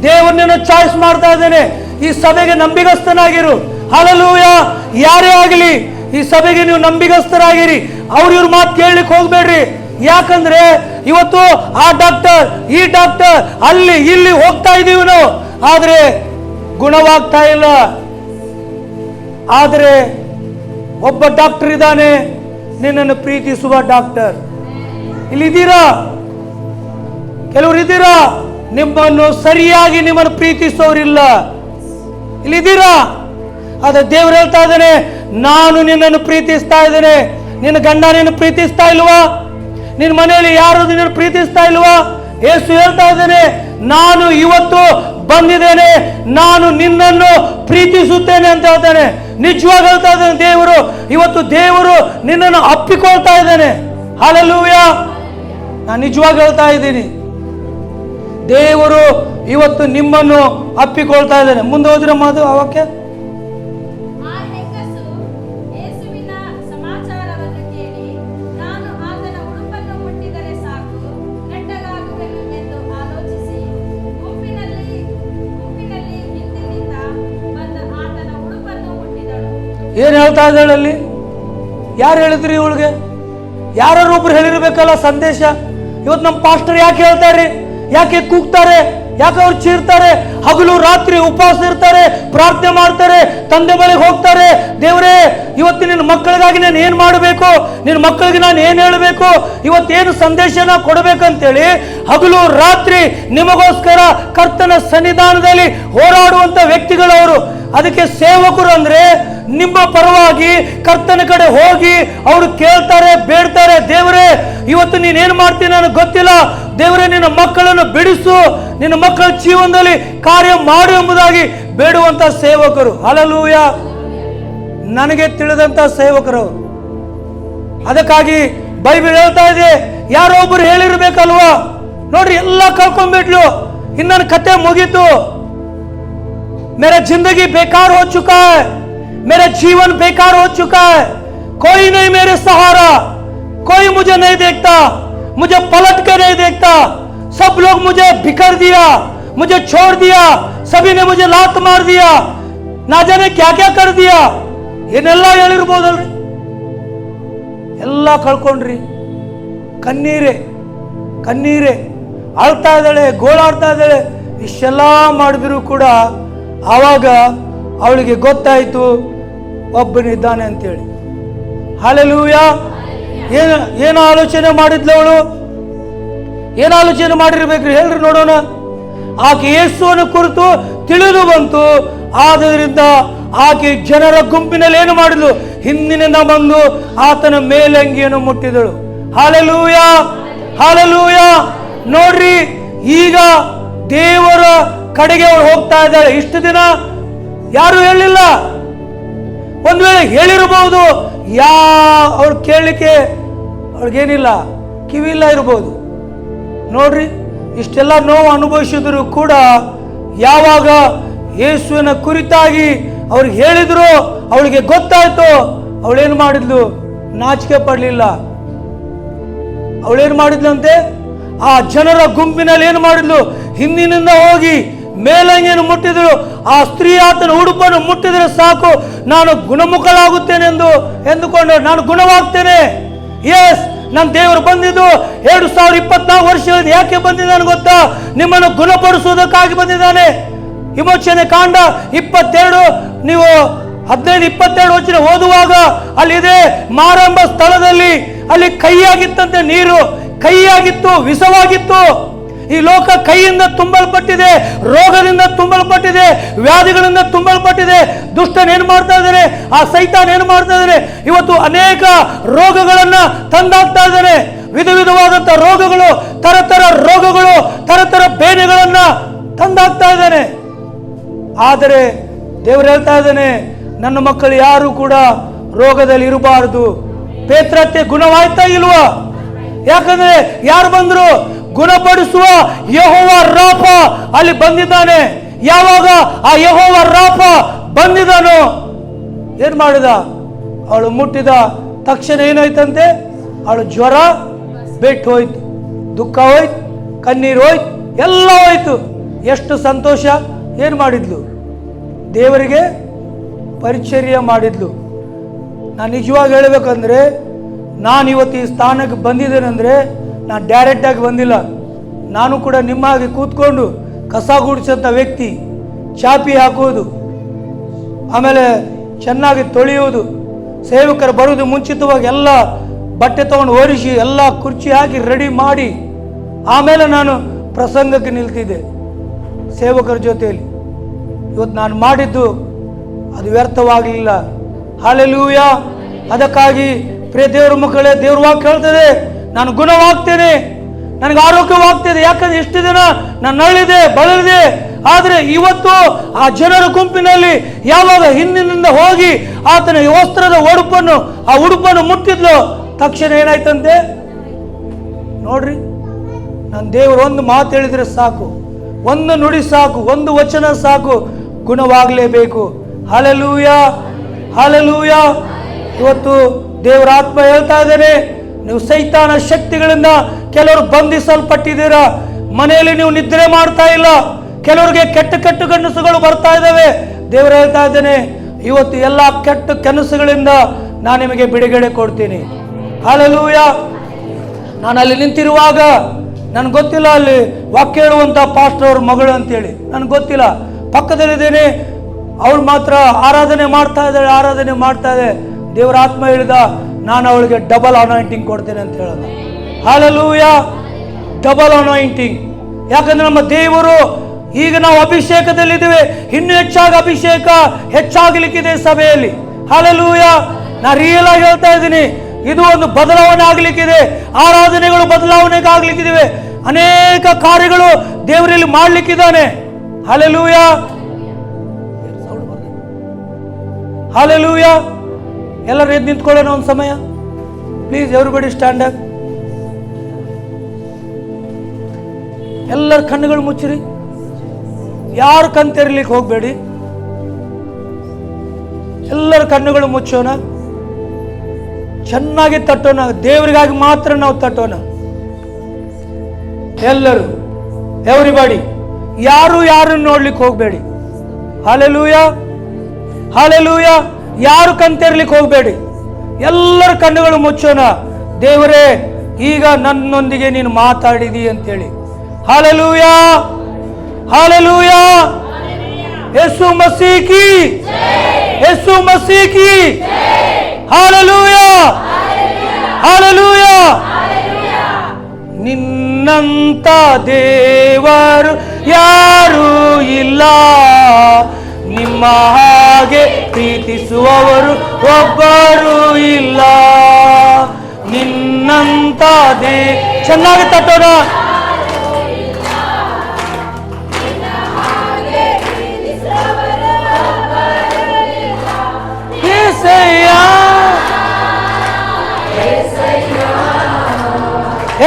ದೇವರು ನಿನ್ನ ಚಾಯ್ಸ್ ಮಾಡ್ತಾ ಇದ್ದಾನೆ. ಈ ಸಭೆಗೆ ನಂಬಿಗಸ್ತನಾಗಿರು. ಹಲ್ಲೆಲೂಯಾ! ಯಾರೇ ಆಗಲಿ ಈ ಸಭೆಗೆ ನೀವು ನಂಬಿಗಸ್ತರಾಗಿರಿ. ಇವ್ರ ಮಾತು ಕೇಳಲಿಕ್ಕೆ ಹೋಗ್ಬೇಡ್ರಿ. ಯಾಕಂದ್ರೆ ಇವತ್ತು ಆ ಡಾಕ್ಟರ್, ಈ ಡಾಕ್ಟರ್, ಅಲ್ಲಿ ಇಲ್ಲಿ ಹೋಗ್ತಾ ಇದೀವಿ ನಾವು, ಆದ್ರೆ ಗುಣವಾಗ್ತಾ ಇಲ್ಲ. ಆದ್ರೆ ಒಬ್ಬ ಡಾಕ್ಟರ್ ಇದ್ದಾನೆ, ನಿನ್ನನ್ನು ಪ್ರೀತಿಸುವ ಡಾಕ್ಟರ್. ಇಲ್ಲಿದ್ದೀರಾ, ಕೆಲವರು ಇದ್ದೀರಾ, ನಿಮ್ಮನ್ನು ಸರಿಯಾಗಿ ನಿಮ್ಮನ್ನು ಪ್ರೀತಿಸೋರಿಲ್ಲ. ಇಲ್ಲಿದ್ದೀರಾ, ಆದ್ರೆ ದೇವ್ರು ಹೇಳ್ತಾ ಇದ್ದಾನೆ, ನಾನು ನಿನ್ನನ್ನು ಪ್ರೀತಿಸ್ತಾ ಇದ್ದೇನೆ. ನಿನ್ನ ಗಂಡ ನಿನ್ನ ಪ್ರೀತಿಸ್ತಾ ಇಲ್ವಾ? ನಿನ್ನ ಮನೆಯಲ್ಲಿ ಯಾರು ನಿನ್ನನ್ನು ಪ್ರೀತಿಸ್ತಾ ಇಲ್ವಾ? ಯೇಸು ಹೇಳ್ತಾ ಇದ್ದೇನೆ, ನಾನು ಇವತ್ತು ಬಂದಿದ್ದೇನೆ, ನಾನು ನಿನ್ನನ್ನು ಪ್ರೀತಿಸುತ್ತೇನೆ ಅಂತ ಹೇಳ್ತಾನೆ. ನಿಜವಾಗಿ ಹೇಳ್ತಾ ಇದ್ದೇನೆ, ದೇವರು ಇವತ್ತು ದೇವರು ನಿನ್ನನ್ನು ಅಪ್ಪಿಕೊಳ್ತಾ ಇದ್ದಾನೆ. ಹಲ್ಲೆಲೂಯಾ! ನಾನು ನಿಜವಾಗಿ ಹೇಳ್ತಾ ಇದ್ದೀನಿ, ದೇವರು ಇವತ್ತು ನಿಮ್ಮನ್ನು ಅಪ್ಪಿಕೊಳ್ತಾ ಇದ್ದಾನೆ. ಮುಂದೆ ಹೋದ್ರೆ ಮಾತು ಅವಕ್ಕೆ ಏನು ಹೇಳ್ತಾ ಇದ್ದಾಳೆ ಅಲ್ಲಿ? ಯಾರು ಹೇಳಿದ್ರಿ ಇವಳಿಗೆ? ಯಾರೊಬ್ರು ಹೇಳಿರ್ಬೇಕಲ್ಲ ಸಂದೇಶ. ಇವತ್ತು ನಮ್ಮ ಪಾಸ್ಟರ್ ಯಾಕೆ ಹೇಳ್ತಾರೆ? ಯಾಕೆ ಕೂಗ್ತಾರೆ? ಯಾಕೆ ಅವ್ರು ಚೀರ್ತಾರೆ? ಹಗಲು ರಾತ್ರಿ ಉಪವಾಸ ಇರ್ತಾರೆ, ಪ್ರಾರ್ಥನೆ ಮಾಡ್ತಾರೆ, ತಂದೆ ಬಳಿಗೆ ಹೋಗ್ತಾರೆ. ದೇವರೇ, ಇವತ್ತು ನಿನ್ನ ಮಕ್ಕಳಿಗಾಗಿ ನಾನು ಏನು ಮಾಡಬೇಕು, ನಿನ್ನ ಮಕ್ಕಳಿಗೆ ನಾನು ಏನು ಹೇಳಬೇಕು, ಇವತ್ತೇನು ಸಂದೇಶನ ಕೊಡಬೇಕಂತೇಳಿ ಹಗಲು ರಾತ್ರಿ ನಿಮಗೋಸ್ಕರ ಕರ್ತನ ಸನ್ನಿಧಾನದಲ್ಲಿ ಹೋರಾಡುವಂತ ವ್ಯಕ್ತಿಗಳವರು. ಅದಕ್ಕೆ ಸೇವಕರು ಅಂದ್ರೆ ನಿಮ್ಮ ಪರವಾಗಿ ಕರ್ತನ ಕಡೆ ಹೋಗಿ ಅವರು ಕೇಳ್ತಾರೆ, ಬೇಡ್ತಾರೆ. ದೇವರೇ, ಇವತ್ತು ನೀನೇನು ಮಾಡ್ತೀನಿ ನನಗೆ ಗೊತ್ತಿಲ್ಲ, ದೇವರೇ ನಿನ್ನ ಮಕ್ಕಳನ್ನು ಬಿಡಿಸು, ನಿನ್ನ ಮಕ್ಕಳ ಜೀವನದಲ್ಲಿ ಕಾರ್ಯ ಮಾಡು ಎಂಬುದಾಗಿ ಬೇಡುವಂತ ಸೇವಕರು. ಹಲ್ಲೆಲೂಯ. ನನಗೆ ತಿಳಿದಂತ ಸೇವಕರು. ಅದಕ್ಕಾಗಿ ಬೈಬಲ್ ಹೇಳ್ತಾ ಇದೆ, ಯಾರೋ ಒಬ್ಬರು ಹೇಳಿರ್ಬೇಕಲ್ವಾ? ನೋಡ್ರಿ, ಎಲ್ಲ ಕಳ್ಕೊಂಡ್ಬಿಟ್ಲು, ಇನ್ನ ಕತೆ ಮುಗೀತು. मेरा जिंदगी बेकार हो चुका है, मेरा जीवन बेकार हो चुका है, कोई नहीं मेरे सहारा, कोई मुझे नहीं देखता, मुझे पलट के नहीं देखता, सब लोग मुझे बिखर दिया, मुझे छोड़ दिया, सभी ने मुझे लात मार दिया, ना जाने क्या क्या कर दिया. ಏನೆಲ್ಲ ಹೇಳಿರ್ಬೋದಲ್ರಿ? ಎಲ್ಲ ಕಳ್ಕೊಂಡ್ರಿ. ಕಣ್ಣೀರೇ ಕಣ್ಣೀರೇ ಅಳ್ತಾ ಇದ್ದಾಳೆ, ಗೋಳಾಡ್ತಾ ಇದ್ದಾಳೆ. ಇಷ್ಟೆಲ್ಲ ಮಾಡಿದ್ರು ಕೂಡ ಆವಾಗ ಅವಳಿಗೆ ಗೊತ್ತಾಯಿತು ಒಬ್ಬನಿದ್ದಾನೆ ಅಂತೇಳಿ. ಹಲ್ಲೆಲೂಯ. ಏನು ಆಲೋಚನೆ ಮಾಡಿದ್ಲು ಅವಳು? ಏನು ಆಲೋಚನೆ ಮಾಡಿರ್ಬೇಕ್ರಿ ಹೇಳ್ರಿ ನೋಡೋಣ. ಆಕೆ ಯೇಸುವನ್ನು ಕುರಿತು ತಿಳಿದು ಬಂತು. ಆದ್ದರಿಂದ ಆಕೆ ಜನರ ಗುಂಪಿನಲ್ಲಿ ಏನು ಮಾಡಿದ್ಲು? ಹಿಂದಿನಿಂದ ಬಂದು ಆತನ ಮೇಲಂಗಿಯನ್ನು ಮುಟ್ಟಿದಳು. Hallelujah, hallelujah. ನೋಡ್ರಿ, ಈಗ ದೇವರ ಕಡೆಗೆ ಅವಳು ಹೋಗ್ತಾ ಇದ್ದಾಳೆ. ಇಷ್ಟು ದಿನ ಯಾರು ಹೇಳಿಲ್ಲ. ಒಂದು ವೇಳೆ ಹೇಳಿರಬಹುದು, ಅವ್ರು ಕೇಳಲಿಕ್ಕೆ ಅವ್ಳಿಗೇನಿಲ್ಲ, ಕಿವಿ ಇಲ್ಲ ಇರಬಹುದು. ನೋಡ್ರಿ, ಇಷ್ಟೆಲ್ಲ ನೋವು ಅನುಭವಿಸಿದ್ರು ಕೂಡ ಯಾವಾಗ ಯೇಸುವಿನ ಕುರಿತಾಗಿ ಅವ್ರಿಗೆ ಹೇಳಿದ್ರು, ಅವಳಿಗೆ ಗೊತ್ತಾಯ್ತು, ಅವಳೇನು ಮಾಡಿದ್ಲು? ನಾಚಿಕೆ ಪಡಲಿಲ್ಲ. ಅವಳೇನು ಮಾಡಿದ್ಲಂತೆ? ಆ ಜನರ ಗುಂಪಿನಲ್ಲಿ ಏನು ಮಾಡಿದ್ಲು? ಹಿಂದಿನಿಂದ ಹೋಗಿ ಮೇಲಂಗಿಯನ್ನು ಮುಟ್ಟಿದಳು. ಆ ಸ್ತ್ರೀ ಆತನ ಉಡುಪನ್ನು ಮುಟ್ಟಿದರೆ ಸಾಕು, ನಾನು ಗುಣಮುಖಳಾಗುತ್ತೇನೆ ಎಂದುಕೊಂಡು ನಾನು ಗುಣವಾಗ್ತೇನೆ. ಎಸ್, ನನ್ನ ದೇವರು ಬಂದಿದ್ದು 2024 ವರ್ಷಗಳಿಂದ ಯಾಕೆ ಬಂದಿದ್ದಾನೆ ಗೊತ್ತಾ? ನಿಮ್ಮನ್ನು ಗುಣಪಡಿಸುವುದಕ್ಕಾಗಿ ಬಂದಿದ್ದಾನೆ. ವಿಮೋಚನೆ ಕಾಂಡ 22 ನೀವು 15-22 ವಚನ ಓದುವಾಗ ಅಲ್ಲಿದೆ, ಮಾರಂಭ ಸ್ಥಳದಲ್ಲಿ ಅಲ್ಲಿ ಕೈಯಾಗಿತ್ತಂತೆ, ನೀರು ಕೈಯಾಗಿತ್ತು, ವಿಷವಾಗಿತ್ತು. ಈ ಲೋಕ ಕೈಯಿಂದ ತುಂಬಲ್ಪಟ್ಟಿದೆ, ರೋಗದಿಂದ ತುಂಬಲ್ಪಟ್ಟಿದೆ, ವ್ಯಾಧಿಗಳಿಂದ ತುಂಬಲ್ಪಟ್ಟಿದೆ. ದುಷ್ಟನೇನು ಮಾಡ್ತಾ ಇದ್ದಾನೆ? ಆ ಸೈತಾನ್ ಏನು ಮಾಡ್ತಾ ಇದ್ದಾನೆ? ಇವತ್ತು ಅನೇಕ ರೋಗಗಳನ್ನ ತಂದಾಕ್ತಾ ಇದ್ದಾನೆ. ವಿಧ ವಿಧವಾದಂತಹ ರೋಗಗಳು, ತರತರ ರೋಗಗಳು, ತರತರ ಬೇನೆಗಳನ್ನ ತಂದಾಕ್ತಾ ಇದ್ದಾನೆ. ಆದರೆ ದೇವರು ಹೇಳ್ತಾ ಇದ್ದಾನೆ, ನನ್ನ ಮಕ್ಕಳು ಯಾರು ಕೂಡ ರೋಗದಲ್ಲಿ ಇರಬಾರದು. ಪೇತ್ರತೆ ಗುಣವಾಯ್ತಾ ಇಲ್ವಾ? ಯಾಕಂದ್ರೆ ಯಾರು ಬಂದ್ರು? ಗುಣಪಡಿಸುವ ಯೆಹೋವ ರಾಫ ಅಲ್ಲಿ ಬಂದಿದ್ದಾನೆ. ಯಾವಾಗ ಆ ಯೆಹೋವ ರಾಫ ಬಂದಿದ್ದಾನೋ ಏನ್ ಮಾಡಿದ? ಅವಳು ಮುಟ್ಟಿದ ತಕ್ಷಣ ಏನಾಯ್ತಂತೆ? ಅವಳು ಜ್ವರ ಬಿಟ್ಟು ಹೋಯ್ತು, ದುಃಖ ಹೋಯ್ತು, ಕಣ್ಣೀರು ಹೋಯ್ತು, ಎಲ್ಲ ಹೋಯ್ತು. ಎಷ್ಟು ಸಂತೋಷ! ಏನು ಮಾಡಿದ್ಲು? ದೇವರಿಗೆ ಪರಿಚರ್ಯ ಮಾಡಿದ್ಲು. ನಾನು ನಿಜವಾಗಿ ಹೇಳಬೇಕಂದ್ರೆ, ನಾನು ಇವತ್ತು ಈ ಸ್ಥಾನಕ್ಕೆ ಬಂದಿದ್ದೇನೆಂದರೆ ನಾನು ಡೈರೆಕ್ಟಾಗಿ ಬಂದಿಲ್ಲ. ನಾನು ಕೂಡ ನಿಮ್ಮ ಹಾಗೆ ಕೂತ್ಕೊಂಡು ಕಸ ಗುಡಿಸೋಂಥ ವ್ಯಕ್ತಿ. ಚಾಪಿ ಹಾಕುವುದು, ಆಮೇಲೆ ಚೆನ್ನಾಗಿ ತೊಳೆಯುವುದು, ಸೇವಕರು ಬರುವುದು ಮುಂಚಿತವಾಗಿ ಎಲ್ಲ ಬಟ್ಟೆ ತೊಗೊಂಡು ಒರೆಸಿ ಎಲ್ಲ ಕುರ್ಚಿ ಹಾಕಿ ರೆಡಿ ಮಾಡಿ ಆಮೇಲೆ ನಾನು ಪ್ರಸಂಗಕ್ಕೆ ನಿಲ್ತಿದ್ದೆ ಸೇವಕರ ಜೊತೆಯಲ್ಲಿ. ಇವತ್ತು ನಾನು ಮಾಡಿದ್ದು ಅದು ವ್ಯರ್ಥವಾಗಲಿಲ್ಲ. ಹಲ್ಲೆಲೂಯಾ. ಅದಕ್ಕಾಗಿ ಪ್ರಿಯ ದೇವರ ಮಕ್ಕಳೇ, ದೇವ್ರ ವಾಕ್ಯ ಹೇಳ್ತದೆ, ನಾನು ಗುಣವಾಗ್ತೇನೆ, ನನಗೆ ಆರೋಗ್ಯವಾಗ್ತದೆ. ಯಾಕಂದ್ರೆ ಇಷ್ಟು ದಿನ ನಾನು ನರಳಿದೆ, ಬಳಲಿದೆ. ಆದರೆ ಇವತ್ತು ಆ ಜನರ ಗುಂಪಿನಲ್ಲಿ ಯಾವಾಗ ಹಿಂದಿನಿಂದ ಹೋಗಿ ಆತನ ವಸ್ತ್ರದ ಉಡುಪನ್ನು ಮುಟ್ಟಿದ್ಲು, ತಕ್ಷಣ ಏನಾಯ್ತಂತೆ? ನೋಡ್ರಿ, ನನ್ನ ದೇವರು ಒಂದು ಮಾತು ಹೇಳಿದ್ರೆ ಸಾಕು, ಒಂದು ನುಡಿ ಸಾಕು, ಒಂದು ವಚನ ಸಾಕು, ಗುಣವಾಗಲೇಬೇಕು. Hallelujah, hallelujah. ಇವತ್ತು ದೇವರ ಆತ್ಮ ಹೇಳ್ತಾ ಇದ್ದೇನೆ, ನೀವು ಸೈತಾನ ಶಕ್ತಿಗಳಿಂದ ಕೆಲವರು ಬಂಧಿಸಲ್ಪಟ್ಟಿದ್ದೀರಾ. ಮನೆಯಲ್ಲಿ ನೀವು ನಿದ್ರೆ ಮಾಡ್ತಾ ಇಲ್ಲ, ಕೆಲವರಿಗೆ ಕೆಟ್ಟ ಕೆಟ್ಟ ಕನಸುಗಳು ಬರ್ತಾ ಇದ್ದಾವೆ. ದೇವರು ಹೇಳ್ತಾ ಇದ್ದೇನೆ, ಇವತ್ತು ಎಲ್ಲ ಕೆಟ್ಟ ಕನಸುಗಳಿಂದ ನಾನು ನಿಮಗೆ ಬಿಡುಗಡೆ ಕೊಡ್ತೀನಿ. ಹಲ್ಲೆಲೂಯಾ. ನಾನು ಅಲ್ಲಿ ನಿಂತಿರುವಾಗ ನನಗೆ ಗೊತ್ತಿಲ್ಲ ಅಲ್ಲಿ ವಾಕ್ಯ ಹೇಳುವಂಥ ಪಾಸ್ಟರ್ ಅವ್ರ ಮಗಳು ಅಂತೇಳಿ ನನಗೆ ಗೊತ್ತಿಲ್ಲ. ಪಕ್ಕದಲ್ಲಿದ್ದೇನೆ, ಅವಳು ಮಾತ್ರ ಆರಾಧನೆ ಮಾಡ್ತಾ ಇದ್ದಾಳೆ. ದೇವರ ಆತ್ಮ ಹೇಳಿದ, ನಾನು ಅವಳಿಗೆ ಡಬಲ್ ಅನಾಯಿಂಟಿಂಗ್ ಕೊಡ್ತೇನೆ ಅಂತ ಹೇಳೋದು. ಹಲ್ಲೆಲೂಯಾ. Double anointing. ಯಾಕಂದ್ರೆ ನಮ್ಮ ದೇವರು, ಈಗ ನಾವು ಅಭಿಷೇಕದಲ್ಲಿದ್ದೇವೆ, ಇನ್ನೂ ಹೆಚ್ಚಾಗಿ ಅಭಿಷೇಕ ಹೆಚ್ಚಾಗಲಿಕ್ಕಿದೆ ಸಭೆಯಲ್ಲಿ. ಹಲ್ಲೆಲೂಯಾ. ನಾ ರಿಯಲ್ ಆಗಿ ಹೇಳ್ತಾ ಇದ್ದೀನಿ, ಇದು ಒಂದು ಬದಲಾವಣೆ ಆಗಲಿಕ್ಕಿದೆ. ಆರಾಧನೆಗಳು ಬದಲಾವಣೆಗಾಗಲಿಕ್ಕಿವೆ. ಅನೇಕ ಕಾರ್ಯಗಳು ದೇವರಲ್ಲಿ ಮಾಡಲಿಕ್ಕಿದ್ದಾನೆ. ಹಲ್ಲೆಲೂಯಾ. ಹಲ್ಲೆಲೂಯಾ. ಎಲ್ಲರೂ ಎದ್ದು ನಿಂತ್ಕೊಳ್ಳೋಣ ಒಂದು ಸಮಯ. Please everybody stand up. ಎಲ್ಲರ ಕಣ್ಣುಗಳು ಮುಚ್ಚಿರಿ. ಯಾರು ಕಣ್ ತೆರಲಿಕ್ಕೆ ಹೋಗಬೇಡಿ. ಎಲ್ಲರ ಕಣ್ಣುಗಳು ಮುಚ್ಚೋಣ. ಚೆನ್ನಾಗಿ ತಟ್ಟೋಣ. ದೇವರಿಗಾಗಿ ಮಾತ್ರ ನಾವು ತಟ್ಟೋಣ. ಎಲ್ಲರೂ, ಎವ್ರಿಬಡಿ. ಯಾರನ್ನು ನೋಡ್ಲಿಕ್ಕೆ ಹೋಗಬೇಡಿ. ಹಲ್ಲೆಲೂಯಾ. ಹಲ್ಲೆಲೂಯಾ. ಯಾರು ಕಣ್ತೆರಲಿಕ್ಕೆ ಹೋಗಬೇಡಿ. ಎಲ್ಲರ ಕಣ್ಣುಗಳು ಮುಚ್ಚೋಣ. ದೇವರೇ, ಈಗ ನನ್ನೊಂದಿಗೆ ನೀನು ಮಾತಾಡಿದಿ ಅಂತೇಳಿ. ಹಲ್ಲೆಲೂಯಾ. ಹಲ್ಲೆಲೂಯಾ. ಯೇಸು ಮಸೀಹ್ ಕಿ, ಯೇಸು ಮಸೀಹ್ ಕಿ. ಹಲ್ಲೆಲೂಯಾ. ಹಲ್ಲೆಲೂಯಾ. ನಿನ್ನಂತ ದೇವರು ಯಾರೂ ಇಲ್ಲ, ನಿಮ್ಮ ಹಾಗೆ ಪ್ರೀತಿಸುವವರು ಒಬ್ಬರು ಇಲ್ಲ. ನಿನ್ನಂತ ಚೆನ್ನಾಗಿ ತಟ್ಟೋಣ.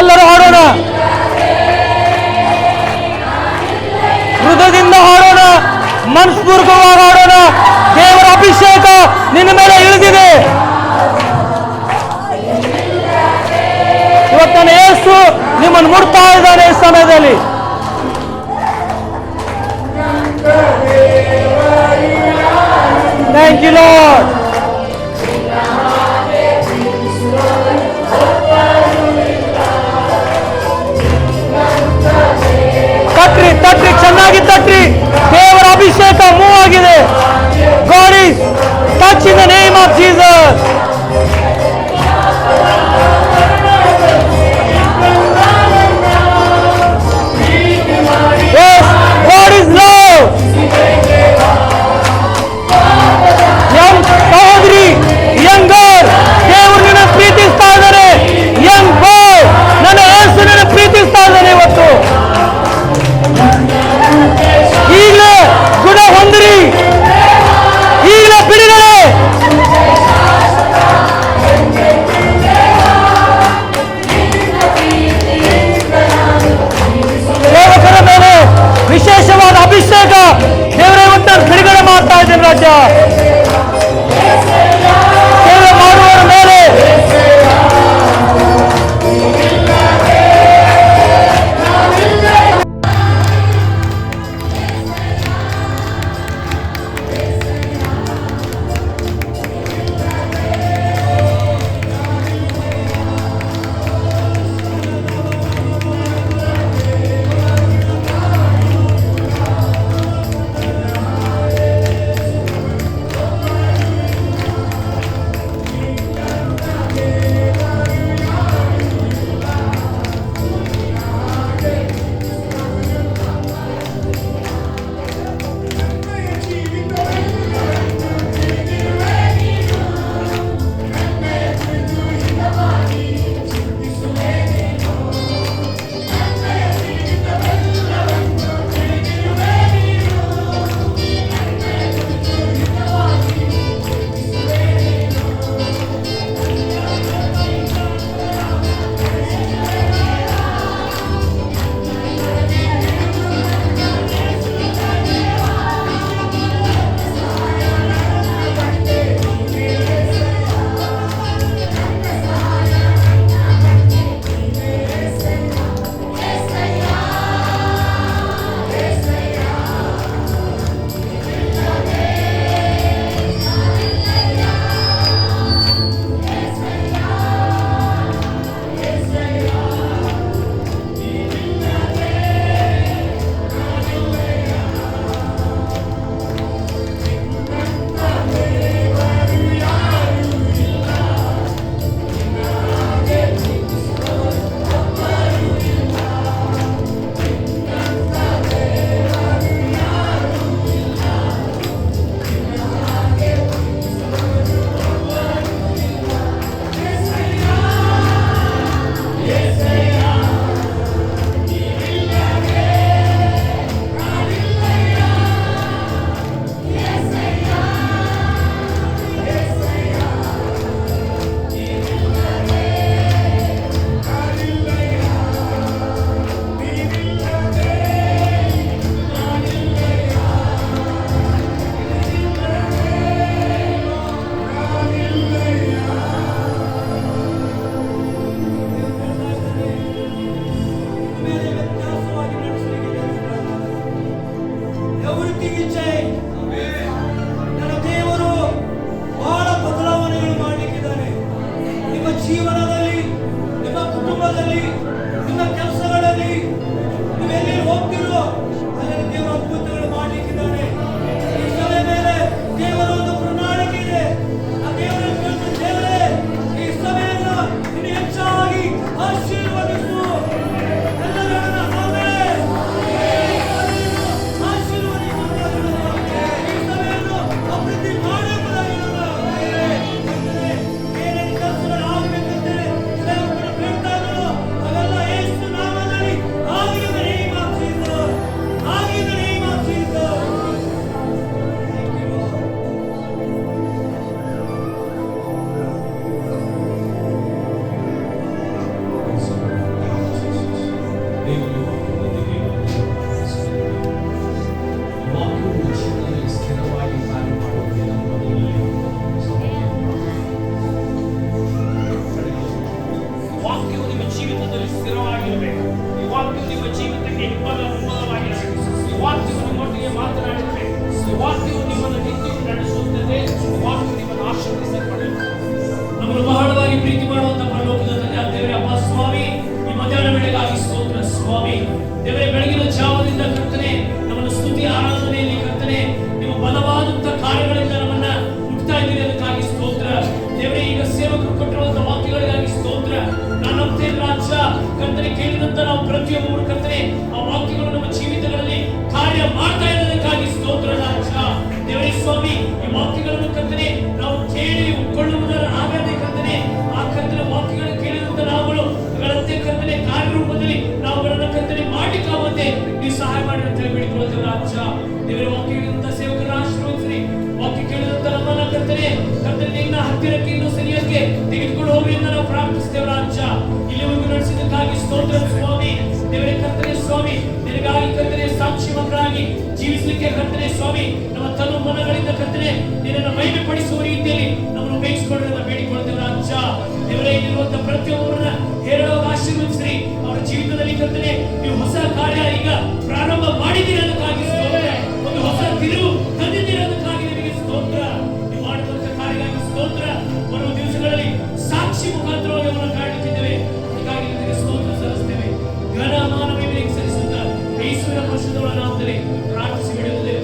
ಎಲ್ಲರೂ ಹಾಡೋಣ. ಹೃದಯದಿಂದ ಹಾಡೋಣ. ಮನಸ್ಪೂರ್ವಕವಾಗಿ ಹಾಡೋಣ. ದೇವರ ಅಭಿಷೇಕ ನಿನ್ನ ಮೇಲೆ ಇಳಿದಿದೆ. ಇವತ್ತಿನ ಯೇಸು ನಿಮ್ಮನ್ನು ಮುಡ್ತಾ ಇದ್ದಾನೆ ಈ ಸಮಯದಲ್ಲಿ. Thank you lord. ತಟ್ರಿ, ಚೆನ್ನಾಗಿ ತಟ್ರಿ. ದೇವರ ಅಭಿಷೇಕ ಮೂವ್ ಆಗಿದೆ. God is touching the name of Jesus. Yes, God is love. Young ಸಹೋದರಿ, young girl, ದೇವರು ನಿನ್ನ ಪ್ರೀತಿಸ್ತಾ ಇದ್ದಾರೆ. young boy, ನನ್ನ ಯೇಸು ನಿನ್ನ ಪ್ರೀತಿಸ್ತಾ ಇದ್ದಾನೆ ಇವತ್ತು. ಈಗಲೇ ಗುಣ ಹೊಂದಿರಿ. ಈಗಲೇ ಬಿಡುಗಡೆ. Everything is change. ನನ್ನ ದೇವರು ಬಹಳ ಬದಲಾವಣೆಗಳು ಮಾಡಲಿಕ್ಕಿದ್ದಾನೆ. ನಿಮ್ಮ ಜೀವನದಲ್ಲಿ, ನಿಮ್ಮ ಕುಟುಂಬದಲ್ಲಿ, ನಿಮ್ಮ ಕೆಲಸಗಳಲ್ಲಿ, ನೀವೆಲ್ಲಿ ಹೋಗ್ತಿರೋ ಅದರಲ್ಲಿ ದೇವರು ಅದ್ಭುತಗಳು ಮಾಡಲಿಕ್ಕಿದ್ದಾನೆ. ಈ ಸಭೆ ಮೇಲೆ ದೇವರ ಒಂದು ಪ್ರಣಾಳಿಕೆ ಇದೆ. ಆ ದೇವರ ದೇವರೇ ಈ ಸಭೆಯನ್ನು ಇನ್ನು ಹೆಚ್ಚಾಗಿ ಆಶೀರ್ವದಿಸು. ಎಲ್ಲರನ್ನ ಆಮೆನ್. ಆಶೀರ್ವದಿಸು. ಈ ಸಭೆಯನ್ನು ಅಭಿವೃದ್ಧಿ ಮಾಡುವುದಾಗಿ ಏನೇನು ಕೆಲಸಗಳು ಆಗಬೇಕಂತೆ ಸೇವಕರು ಬೇಡ್ತಾ ಇದ್ರು ಅವೆಲ್ಲ ಯೇಸು ನಾಮದಲ್ಲಿ ಆಗಲಿ in the name of Jesus. ಆಗಲಿ in the name of Jesus. Thank you, Lord. ವಾಕ್ಯವು ನಿಮ್ಮ ಜೀವಿತದಲ್ಲಿ ಸ್ಥಿರವಾಗಿರಬೇಕು. ಈ ವಾಕ್ಯವು ನಿಮ್ಮ ಜೀವಿತಕ್ಕೆ ಹಿಮ್ಮವಾಗಿರಬೇಕು. ಈ ವಾಕ್ಯವು ನಿಮ್ಮೊಟ್ಟಿಗೆ ಮಾತನಾಡಿರಬೇಕು. ಈ ವಾಕ್ಯವು ನಿಮ್ಮನ್ನು ನಿತ್ಯವೂ ನಡೆಸುತ್ತದೆ. ಈ ವಾಕ್ಯವು ನಿಮ್ಮನ್ನು ಆಶೀರ್ವದಿಸಲ್ಪಡಬೇಕು. ನಮ್ಮನ್ನು ಬಹಳವಾಗಿ ಪ್ರೀತಿ ಮಾಡುವಂತ ಪರಲೋಕದ ತಂದೆ ದೇವರೇ, ಅಪ್ಪ ಸ್ವಾಮಿ, ಈ ಮಧ್ಯಾಹ್ನ ವೇಳೆಗಾಗಿ ಸ್ತೋತ್ರ ಸ್ವಾಮಿ. ದೇವರೇ, ಬೆಳಗಿನ ಜಾವದಿಂದ ಕರ್ತನೆ ನಮ್ಮನ್ನು ಸ್ತುತಿ ಆರಾಧನೆಯಲ್ಲಿ ಕರ್ತನೆ ನಿಮ್ಮ ಬಲವಾದಂತ ಕಾರ್ಯಗಳಿಂದ ನಮ್ಮನ್ನ ಮುಟ್ತಾ ಇದ್ದೀರಿ, ಅದಕ್ಕಾಗಿ ಸ್ತೋತ್ರ. ದೇವರೇ, ಈಗ ಸೇವಕರು ಕೊಟ್ಟಿರುವಂತ ವಾಕ್ಯಗಳಿಗಾಗಿ ಸ್ತೋತ್ರ. ನಾನು ನಂಬ್ತೇನೆ ರಾಜ ಕರ್ತನೆ, ಕೇಳಿದಂತ ನಾವು ಪ್ರತಿಯೊಬ್ಬರು ಕರ್ತನೆ ಆ ವಾಕ್ಯಗಳು ನಮ್ಮ ಜೀವಿತಗಳಲ್ಲಿ ಕಾರ್ಯ ಮಾಡ್ತಾ ಇರೋದಕ್ಕಾಗಿ ಸ್ತೋತ್ರ ರಾಜ. ದೇವರೇ ಸ್ವಾಮಿ, ಈ ವಾಕ್ಯಗಳನ್ನು ಕರ್ತನೆ ನಾವು ಕೇಳಿ ಉಟ್ಕೊಳ್ಳುವುದರ ಆಗದೆ ಕರ್ತನೆ ಆ ಕರ್ತನೆ ವಾಕ್ಯಗಳನ್ನು ಕೇಳಿದಂತ ನಾವುಗಳು ಗಳಂತೆ ಕರ್ತನೆ ಕಾರ್ಯರೂಪದಲ್ಲಿ ನಾವುಗಳನ್ನ ಕರ್ತನೆ ಮಾಡಿಕಾವಂತೆ ನೀವು ಸಹಾಯ ಮಾಡಿ ಅಂತ ಹೇಳಿ ಬೇಡಿಕೊಳ್ಳುತ್ತೇವೆ ರಾಜ. ದೇವರ ವಾಕ್ಯ ಕೇಳಿದಂತ ಸೇವಕರನ್ನ ಆಶೀರ್ವದಿಸಿ, ವಾಕ್ಯ ಕೇಳಿದಂತ ನಮ್ಮನ್ನ ಕರ್ತನೆ ನಿನ್ನ ಹತ್ತಿರಕ್ಕೆ ಇನ್ನು ಸರಿಯಕ್ಕೆ ತೆಗೆದುಕೊಂಡು ಹೋಗ್ರಿ ಅಂತ ನಾವು ಪ್ರಾರ್ಥಿಸ್ತೇವೆ ರಾಜ. ಇಲ್ಲಿವರೆಗೂ ನಡೆಸಿದ್ದಕ್ಕಾಗಿ ಸ್ತೋತ್ರ ಸ್ವಾಮಿ. ದೇವರೇ ಕರ್ತನೆ ಸ್ವಾಮಿ, ನಿನಗಾಗಿ ಕರ್ತನೆ ಸಾಕ್ಷಿ ಮಕ್ಕಳಾಗಿ ಜೀವಿಸಲಿಕ್ಕೆ ಕರ್ತನೆ ಸ್ವಾಮಿ ನಮ್ಮ ತನು ಮನಗಳಿಂದ ಕರ್ತನೆ ನಿನ್ನನ್ನು ಮಹಿಮೆ ಪಡಿಸುವ ರೀತಿಯಲ್ಲಿ ನಮ್ಮನ್ನು ಬೇಯಿಸಿಕೊಳ್ಳೋದನ್ನ ಬೇಡಿಕೊಳ್ತೇವೆ ರಾಜ. ದೇವರೇ, ಇಲ್ಲಿರುವಂತ ಪ್ರತಿಯೊಬ್ಬರನ್ನ ಹೇರಳವಾಗಿ ಆಶೀರ್ವದಿಸ್ರಿ. ಅವರ ಜೀವಿತದಲ್ಲಿ ಕರ್ತನೆ ನೀವು ಹೊಸ ಕಾರ್ಯ ಈಗ ಪ್ರಾರಂಭ ಮಾಡಿದ್ದೀರದಕ್ಕಾಗಿ ಸ್ತೋತ್ರ. ಒಂದು ಹೊಸ ತಿರುವು ತಂದಿದ್ದೀರದಕ್ಕಾಗಿ ನಿಮಗೆ ಸ್ತೋತ್ರ. ನೀವು ಮಾಡಿದಂತ ಕಾರ್ಯಕ್ಕಾಗಿ ಸ್ತೋತ್ರ. ಬರುವ ದಿವಸಗಳಲ್ಲಿ ಸಾಕ್ಷಿ ಮುಖಾಂತರವಾಗಿ ಅವರನ್ನು ಕಾಣಲಿಕ್ಕಿದ್ದೇವೆ, ಹೀಗಾಗಿ ನಿಮಗೆ ಸ್ತೋತ್ರ ಸಲ್ಲಿಸ್ತೇವೆ. ಘನ ಮಾನ ಮಹಿಮೆಗೆ ಸಲ್ಲಿಸುತ್ತಾ ಯೇಸುವಿನ ಪರಿಶುದ್ಧವಾದ ನಾಮದಲ್ಲಿ ಪ್ರಾರ್ಥಿಸಿ ಬಿಡುವುದೇ.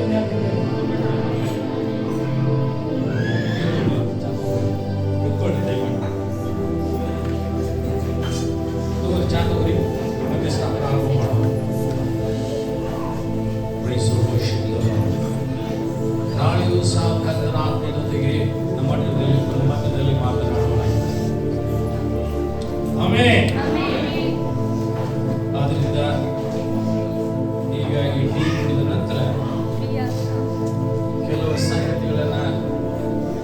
ನಾಳೆಯೂ ಸಹ ಕರ್ತನ ಆತ್ಮದೊಂದಿಗೆ ನಮ್ಮ ಮಧ್ಯದಲ್ಲಿ ಮಾತನಾಡೋಣ. ಆಮೆನ್. ಆದ್ದರಿಂದ ಈಗ ಈ ಟೀ ಕುಡಿದ ನಂತರ ಕೆಲವು ಸಂಗತಿಗಳನ್ನ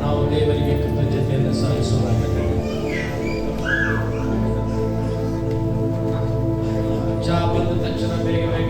ನಾವು ದೇವರಿಗೆ ಕೃತಜ್ಞತೆಯನ್ನು ಸಲ್ಲಿಸುವಾಗಬೇಕು. ಚಾ ಬಂದ ತಕ್ಷಣ ಬೇಗ ಬೇಗ